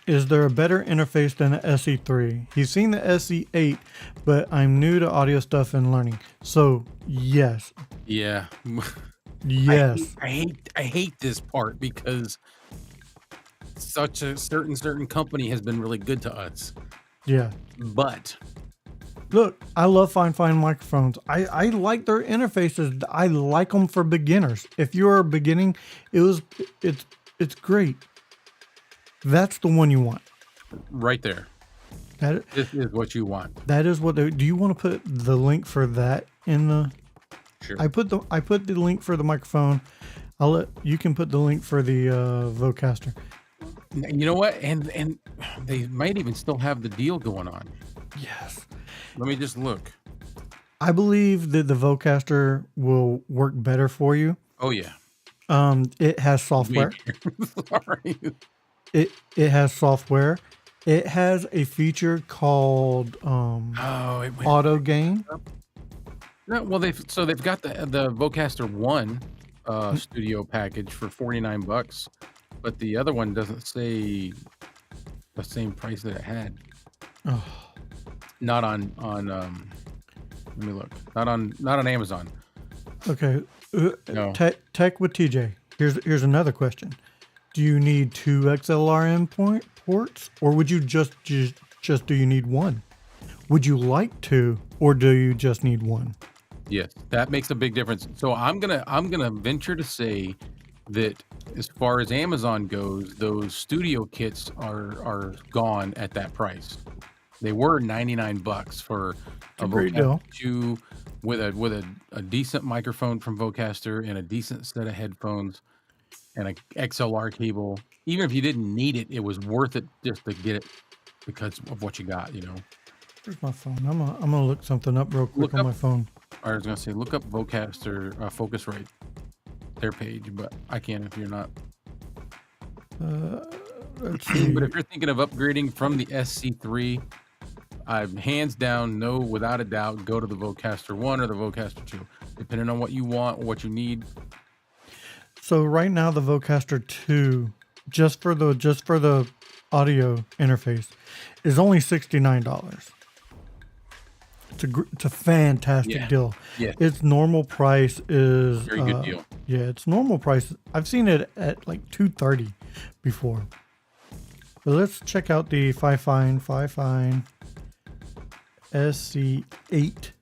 is there a better interface than the SE3? He's seen the SE8, but I'm new to audio stuff and learning. So yes. Yeah. Yes. I hate this part because such a certain company has been really good to us. Yeah. But Look, I love Fine microphones. I like their interfaces. I like them for beginners. If you're beginning, it's great. That's the one you want. right there, That this is what you want. that is what. Do you want to put the link for that in the? Sure. I put the link for the microphone. You can put the link for the Vocaster. You know what? And they might even still have the deal going on. Yes. Let me just look. I believe that the Vocaster will work better for you. Oh yeah. It has software. Sorry. It has software. It has a feature called Oh, it went auto gain. No, well, they've got the Vocaster One studio package for $49, but the other one doesn't say the same price that it had. Oh, Not on let me look. Not on Amazon. okay. No. Tech with TJ. Here's another question. Do you need two XLR ports, or would you just do you need one? Would you like two, or do you just need one? Yes, that makes a big difference. So I'm gonna venture to say that as far as Amazon goes, those studio kits are gone at that price. They were $99 for a great Vocaster deal. 2 with a decent microphone from Vocaster and a decent set of headphones and a XLR cable. Even if you didn't need it, it was worth it just to get it because of what you got, you know. Where's my phone? I'm gonna look something up real quick Look on up- my phone. I was gonna say look up Vocaster Focusrite, their page, but I can't if you're not. Let's see. But if you're thinking of upgrading from the SC3, hands down, no, without a doubt, go to the Vocaster 1 or the Vocaster 2, depending on what you want or what you need. So right now the Vocaster 2, just for the audio interface, is only $69. It's a fantastic Yeah. deal. Yeah. Its normal price is Very good deal. Yeah, its normal price. I've seen it at like $230 before. But let's check out the Fifine SC8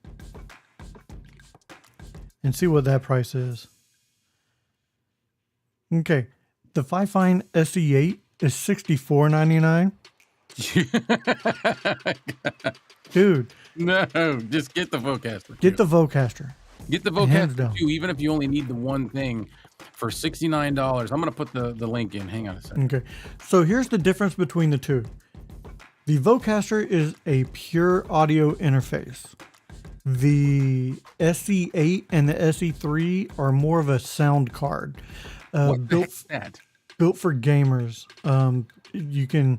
and see what that price is. Okay, the Fifine SC8 is $64.99. Dude, No, just get the Vocaster. get the Vocaster. Get the hands Vocaster down. 2, even if you only need the one thing, for $69. I'm gonna put the link in. Hang on a second. Okay, so here's the difference between the two. The Vocaster is a pure audio interface. The SC8 and the SC3 are more of a sound card, What the heck's that? built for gamers. You can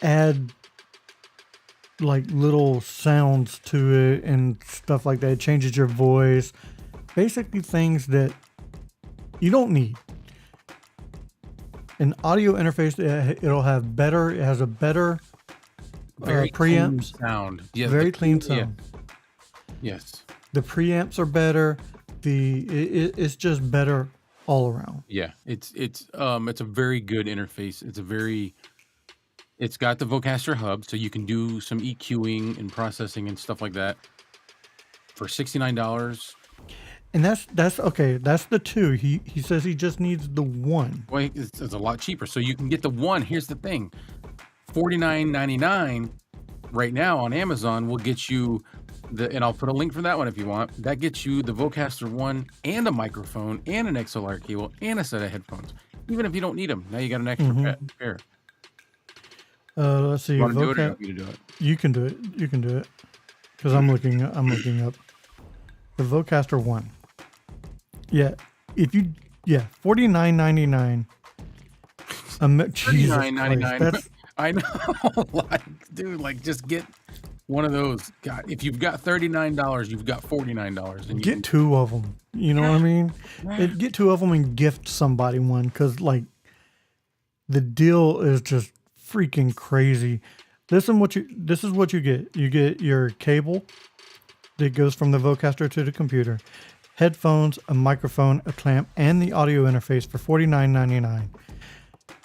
add like little sounds to it and stuff like that. It changes your voice. Basically things that you don't need. An audio interface, it has a better Very clean preamps. sound. Yeah, Very the- clean yeah. sound. Yes. The preamps are better. It's just better all around. Yeah. It's a very good interface. It's got the Vocaster hub, so you can do some EQing and processing and stuff like that for $69. And that's okay. That's the two. He says he just needs the one. Well, it's a lot cheaper. So you can get the one. Here's the thing: $49.99 right now on Amazon will get you and I'll put a link for that one if you want. That gets you the Vocaster 1 and a microphone and an XLR cable and a set of headphones. Even if you don't need them, now you got an extra pair. Let's see. You want to do it or you want me to do it? You can do it. You can do it. Because I'm looking up the Vocaster 1. Yeah. $49.99. Jesus Christ. $39.99. That's I know, dude, just get one of those. God, if you've got $39, you've got $49, and you get two of them. You know what I mean? Get two of them and gift somebody one, because the deal is just freaking crazy. This is what you get. You get your cable that goes from the Vocaster to the computer, headphones, a microphone, a clamp, and the audio interface for $49.99.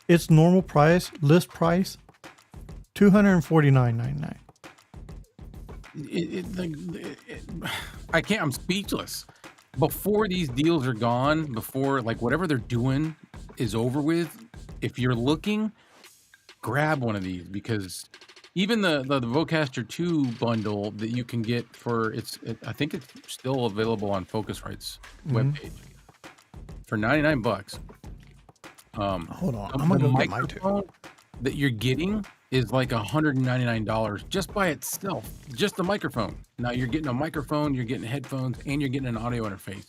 Its normal price, list price, $249.99. I can't. I'm speechless. Before these deals are gone, before like whatever they're doing is over with, if you're looking, grab one of these because even the Vocaster 2 bundle that you can get for I think it's still available on Focusrite's webpage for $99. Hold on, The I'm gonna go get mine too. microphone that you're getting is like $199 just by itself, just the microphone. Now you're getting a microphone, you're getting headphones, and you're getting an audio interface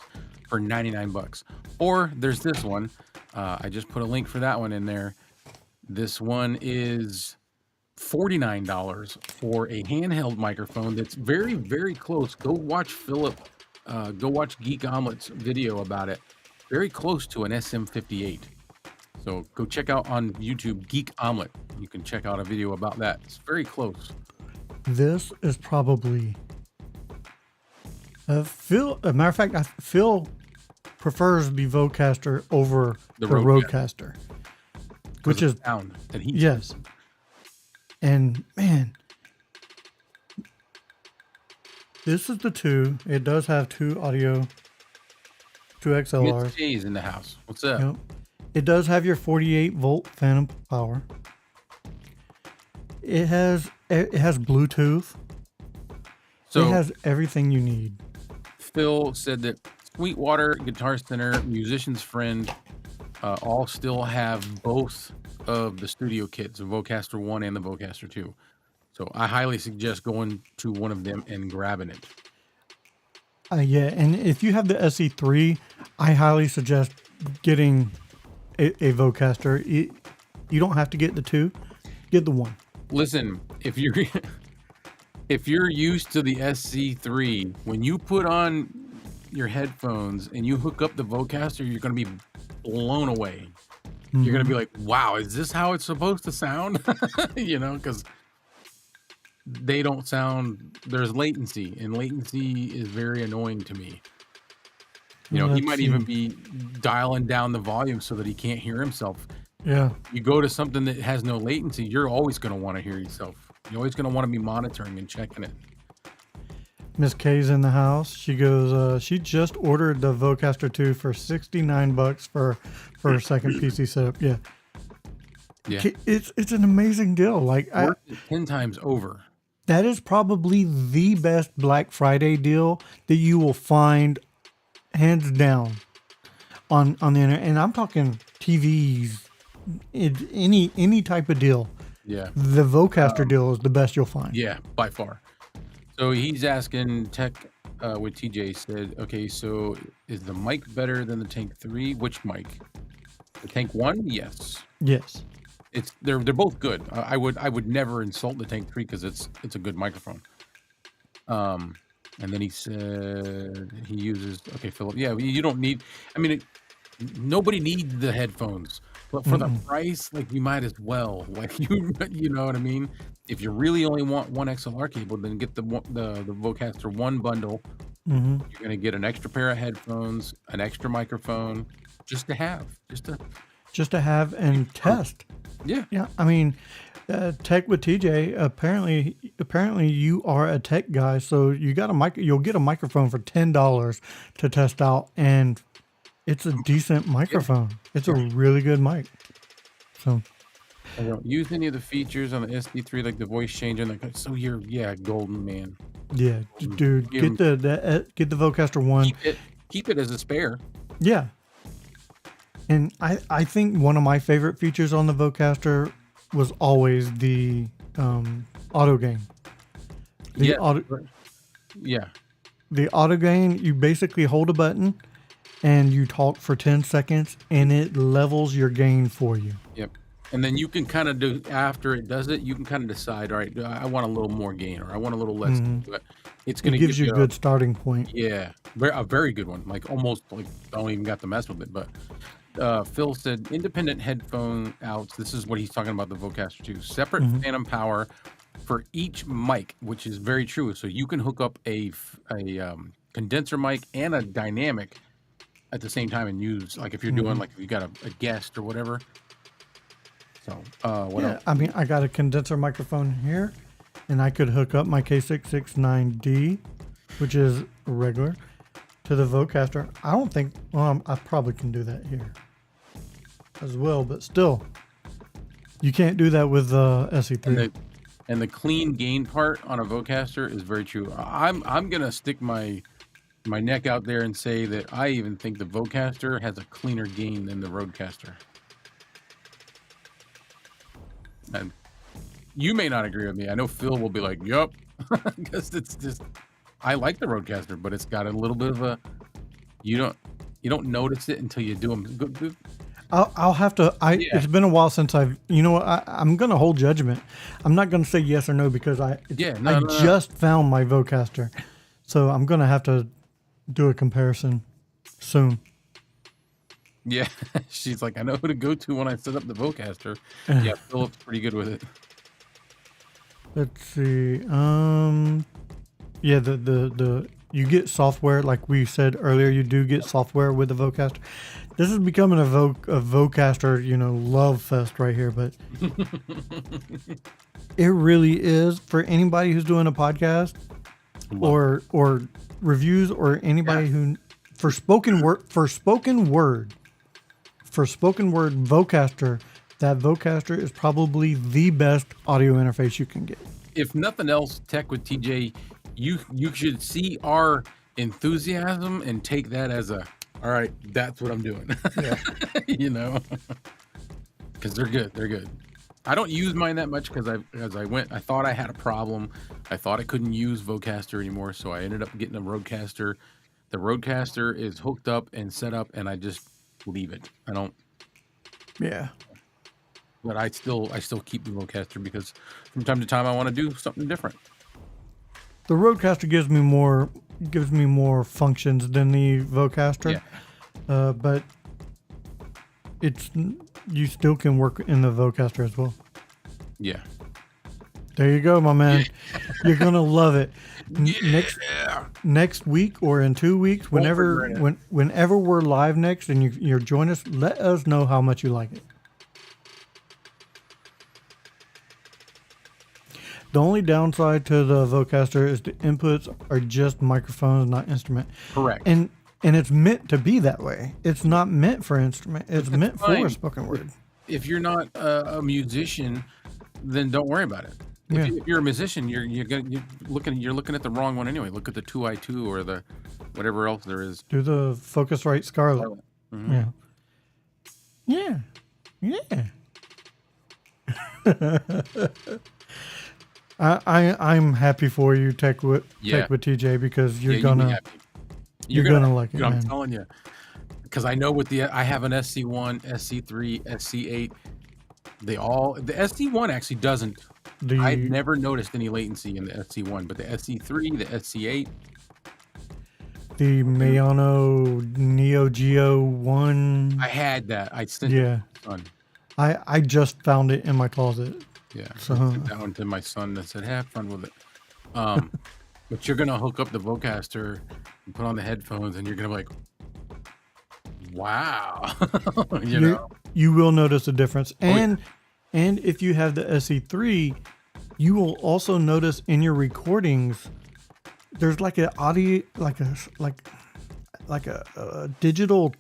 for $99. Or there's this one. I just put a link for that one in there. This one is $49 for a handheld microphone that's very, very close. Go watch go watch Geek Omelet's video about it. Very close to an SM58. So go check out on YouTube Geek Omelet. You can check out a video about that. It's very close. This is probably Phil. As a matter of fact, Phil prefers the Vocaster over the Rodecaster, which is sound that he yes. And man, this is the 2. It does have 2 audio, 2 XLRs. Miss J's in the house. What's up? Yep. It does have your 48-volt phantom power. It has Bluetooth. So it has everything you need. Phil said that Sweetwater, Guitar Center, Musician's Friend, all still have both of the studio kits, the Vocaster 1 and the Vocaster 2. So I highly suggest going to one of them and grabbing it. Yeah, and if you have the SE3, I highly suggest getting a Vocaster. You don't have to get the 2, get the 1. Listen, if you're used to the SC3, when you put on your headphones and you hook up the Vocaster, you're going to be blown away. You're going to be like, wow, is this how it's supposed to sound? Because they don't sound, there's latency, and latency is very annoying to me. He might even be dialing down the volume so that he can't hear himself. Yeah. You go to something that has no latency, you're always going to want to hear yourself. You're always going to want to be monitoring and checking it. Miss K's in the house. She goes, she just ordered the Vocaster 2 for $69 for her second PC setup. Yeah. Yeah. It's an amazing deal. Like Worth it 10 times over. that is probably the best Black Friday deal that you will find, hands down, on the internet. And I'm talking TVs, any type of deal. Yeah. The Vocaster deal is the best you'll find. Yeah, by far. So he's asking Tech with TJ said, okay, so is the mic better than the Tank 3? Which mic? The Tank 1? Yes. Yes. They're both good. I would never insult the Tank 3 because it's a good microphone. And then he said he uses Philip. Yeah, you don't need. I mean, nobody needs the headphones, but for the price, like you might as well. Like you know what I mean. If you really only want one XLR cable, then get the Vocaster 1 bundle. You're gonna get an extra pair of headphones, an extra microphone, just to have and test. Yeah. Yeah. I mean, Tech with TJ. Apparently, you are a tech guy, so you got you'll get a microphone for $10 to test out, and it's a decent microphone. It's a really good mic. So. I don't use any of the features on the SD3, like the voice changing. Like, so you're golden man. Yeah, dude, get the Vocaster 1. Keep it as a spare. Yeah. And I think one of my favorite features on the Vocaster was always the auto gain. The auto gain, you basically hold a button and you talk for 10 seconds and it levels your gain for you. Yep. And then you can kind of do, after it does it, you can kind of decide, all right, I want a little more gain or I want a little less. But it's going to give you a good starting point. Yeah. A very good one. Like almost like I don't even got to mess with it. But Phil said independent headphone outs. This is what he's talking about, the Vocaster 2. Separate phantom power for each mic, which is very true. So you can hook up a condenser mic and a dynamic at the same time and use, like if you're doing, like if you got a guest or whatever. So, what Yeah, else? I mean, I got a condenser microphone here, and I could hook up my K669D, which is regular, to the Vocaster. I don't think, well, I probably can do that here as well, but still, you can't do that with And SE3. the clean gain part on a Vocaster is very true. I'm gonna stick my neck out there and say that I even think the Vocaster has a cleaner gain than the Rodecaster. And you may not agree with me. I know Phil will be like, "Yup," because it's just I like the Rodecaster, but it's got a little bit of a you don't notice it until you do them. I'll have to. Yeah. It's been a while since I've. You know what? I'm gonna hold judgment. I'm not gonna say yes or no because I just found my Vocaster, so I'm gonna have to do a comparison soon. Yeah, she's like, I know who to go to when I set up the Vocaster. Yeah, Philip's pretty good with it. Let's see. Yeah, the you get software like we said earlier. You do get software with the Vocaster. This is becoming a Vocaster, love fest right here. But it really is for anybody who's doing a podcast or reviews or anybody who for spoken word Vocaster. That Vocaster is probably the best audio interface you can get. If nothing else, Tech with TJ, you should see our enthusiasm and take that as all right, that's what I'm doing. Yeah. Because they're good. They're good. I don't use mine that much because I thought I had a problem. I thought I couldn't use Vocaster anymore, so I ended up getting a Rodecaster. The Rodecaster is hooked up and set up, and I just leave it. I don't. Yeah. But I still keep the Vocaster because from time to time I want to do something different. The Rodecaster gives me more functions than the Vocaster, but you still can work in the Vocaster as well. Yeah. There you go, my man. You're gonna love it. Next week or in 2 weeks, whenever we're live next and you're join us, let us know how much you like it. The only downside to the Vocaster is the inputs are just microphones, not instrument. Correct. And it's meant to be that way. It's not meant for instrument. It's meant for spoken word. If you're not a musician, then don't worry about it. If you're a musician, you're looking at the wrong one anyway. Look at the 2i2 or the whatever else there is. Do the Focusrite Scarlett. Mm-hmm. Yeah. I'm happy for you, Tech with TJ, because you're gonna like it. I'm telling you, because I know I have an SC1, SC3, SC8. The SC1 actually doesn't. I've never noticed any latency in the SC1, but the SC3, the SC8, the Mayano Neo Geo 1. I had that. I sent I just found it in my closet. Yeah, so I sent that one to my son that said, "Have fun with it." But you're gonna hook up the Vocaster and put on the headphones, and you're gonna be like, "Wow!" You will notice a difference, and if you have the SE3, you will also notice in your recordings there's like an audio, like a digital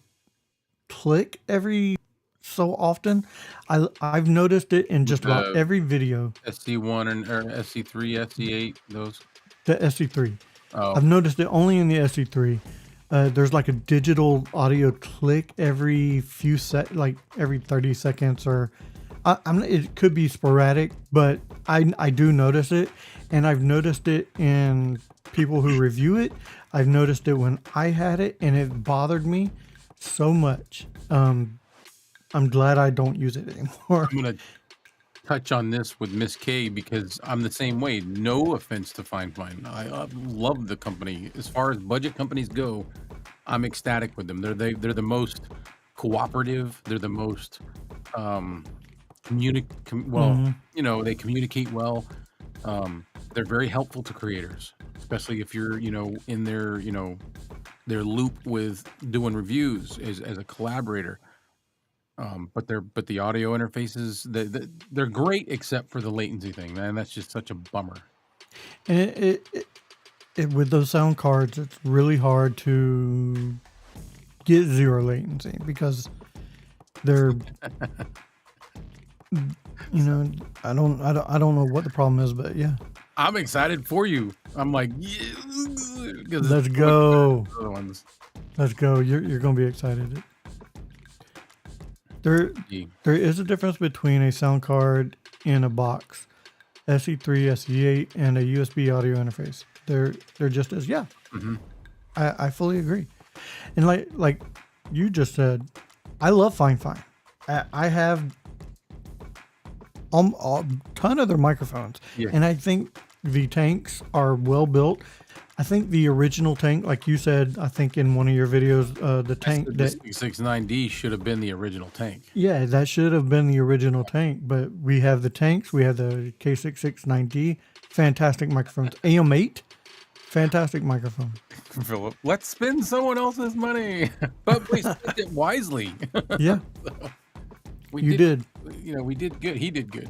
click every so often. I've noticed it in just about every video. SC1 or SC3, SC8, those. The SC3. Oh. I've noticed it only in the SC3. There's like a digital audio click every every 30 seconds, or it could be sporadic, but I do notice it, and I've noticed it in people who review it. I've noticed it when I had it, and it bothered me so much. I'm glad I don't use it anymore. I'm gonna touch on this with Miss K because I'm the same way. No offense to Fine. I love the company. As far as budget companies go, I'm ecstatic with them. They're the most cooperative. They're the most they communicate well. They're very helpful to creators, especially if you're in their their loop with doing reviews as a collaborator. But the audio interfaces, they're great except for the latency thing, man. That's just such a bummer. And with those sound cards, it's really hard to get zero latency because they're, I don't know what the problem is, but yeah. I'm excited for you. I'm like, yeah, Let's go. Other ones. Let's go. You're gonna be excited. There is a difference between a sound card in a box, SE3, SE8, and a USB audio interface. They're just as Mm-hmm. I fully agree. And like you just said, I love Fine. I have a ton of their microphones, and I think the tanks are well built. I think the original tank, like you said, I think in one of your videos, the tank that 69D should have been the original tank. Yeah, that should have been the original tank. But we have the tanks. We have the K669D, fantastic microphones. AM8, fantastic microphone. Philip, let's spend someone else's money, but we spent it wisely. Yeah, We did. We did good. He did good.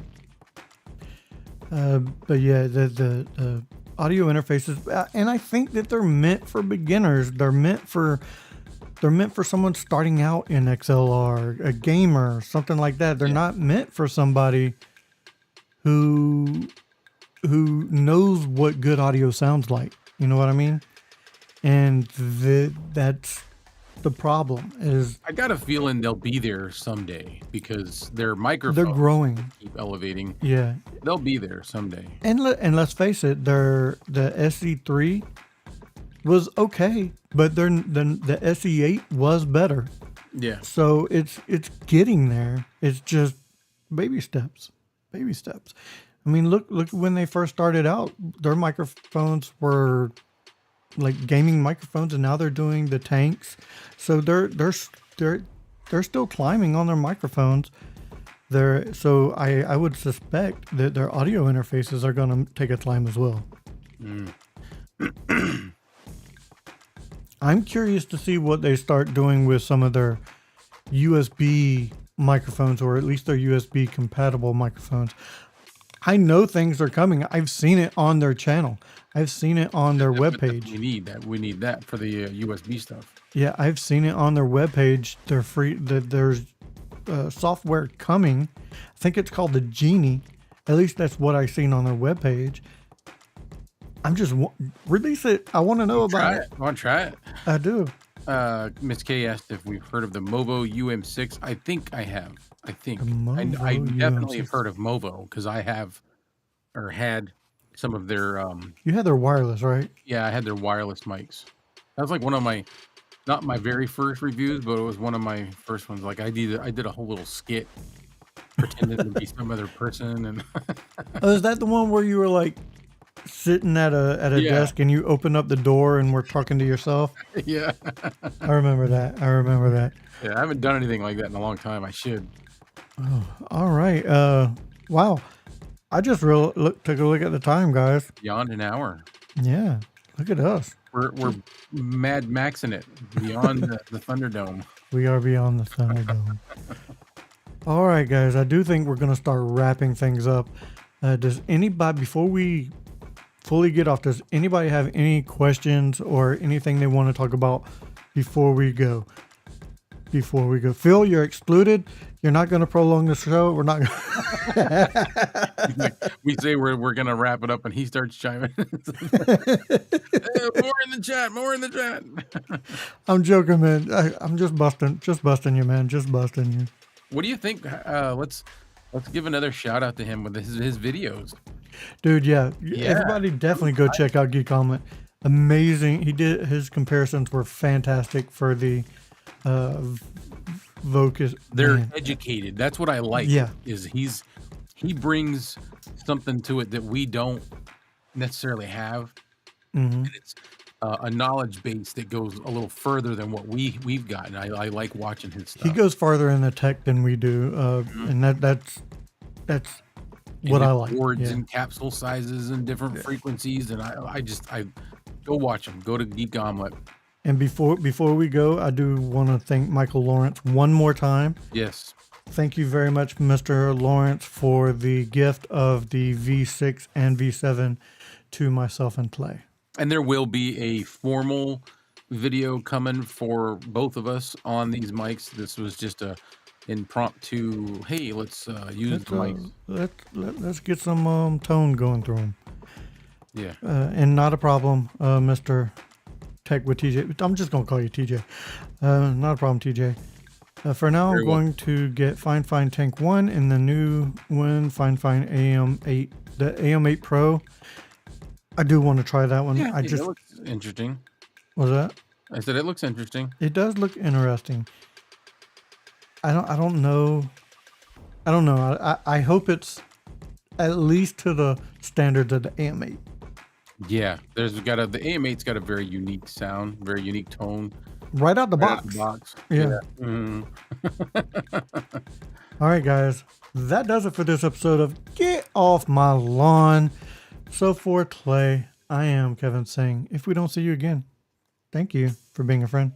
But yeah, the audio interfaces, and I think that they're meant for beginners. They're meant for someone starting out in XLR, a gamer, something like that. They're not meant for somebody who knows what good audio sounds like. You know what I mean? And that's the problem. Is I got a feeling they'll be there someday because their microphones they're growing. keep elevating. Yeah, They'll be there someday. and let's face it, the SE3 was okay, but the SE8 was better. Yeah. So it's getting there. It's just baby steps. Baby steps. I mean, look when they first started out, their microphones were like gaming microphones, and now they're doing the tanks. So they're still climbing on their microphones. So I would suspect that their audio interfaces are going to take a climb as well. I'm curious to see what they start doing with some of their USB microphones, or at least their USB compatible microphones. I know things are coming. I've seen it on their channel. I've seen it on their webpage. We need that. We need that for the USB stuff. Yeah, I've seen it on their webpage. They're free. There's software coming. I think it's called the Genie. At least that's what I've seen on their webpage. I'm just release it. I want to know about it. Want to try it? I do. Miss K asked if we've heard of the Movo UM6. I think I have. I think The I Movo definitely have UM6. heard of Movo because I have or had some of their You had their wireless, right? I had their wireless mics. That was like one of my not my very first reviews, but it was one of my first ones. Like I did a whole little skit pretending to be some other person and Oh, is that the one where you were like sitting at a Yeah. desk and you open up the door and were talking to yourself? yeah. I remember that. Yeah, I haven't done anything like that in a long time. I should. All right. Wow. I just took a look at the time, guys. Beyond an hour. Yeah. Look at us. We're Mad Maxing it beyond the Thunderdome. We are beyond the Thunderdome. All right, guys. I do think we're going to start wrapping things up. Does anybody, before we fully get off, does anybody have any questions or anything they want to talk about before we go? Phil, you're excluded. You're not going to prolong the show. We're not. We say we're gonna wrap it up, and he starts chiming. More in the chat. More in the chat. I'm joking, man. I'm just busting you, man. Just busting you. What do you think? Let's give another shout out to him with his videos. Dude, yeah. Everybody definitely go check out Geek Omelet. Amazing. His comparisons were fantastic for the Vocus. They're man. educated. That's what I like. Yeah. Is he brings something to it that we don't necessarily have. And it's a knowledge base that goes a little further than what we've gotten. I like watching his stuff. He goes farther in the tech than we do, and that's what I like. Boards Yeah. and capsule sizes and different frequencies, and I go watch him. Go to Geek Omelet. And before we go, I do want to thank Michael Lawrence one more time. Yes. Thank you very much, Mr. Lawrence, for the gift of the V6 and V7 to myself and Clay. And there will be a formal video coming for both of us on these mics. This was just a impromptu, hey, let's use the mics. Let's get some tone going through them. Yeah. And not a problem, Mr. Tech with TJ. I'm just going to call you TJ. Not a problem, TJ. For now, Very I'm well. going to get Fine Tank 1 and the new one, Fine AM8, the AM8 Pro. I do want to try that one. Yeah, it looks interesting. Was that? I said it looks interesting. It does look interesting. I don't know. I don't know. I hope it's at least to the standards of the AM8. Yeah, the AM8's got a very unique sound, very unique tone. Right out the Right out box. the box. Yeah. Mhm. All right, guys. That does it for this episode of Get Off My Lawn. So for Clay, I am Kevin saying, if we don't see you again, thank you for being a friend.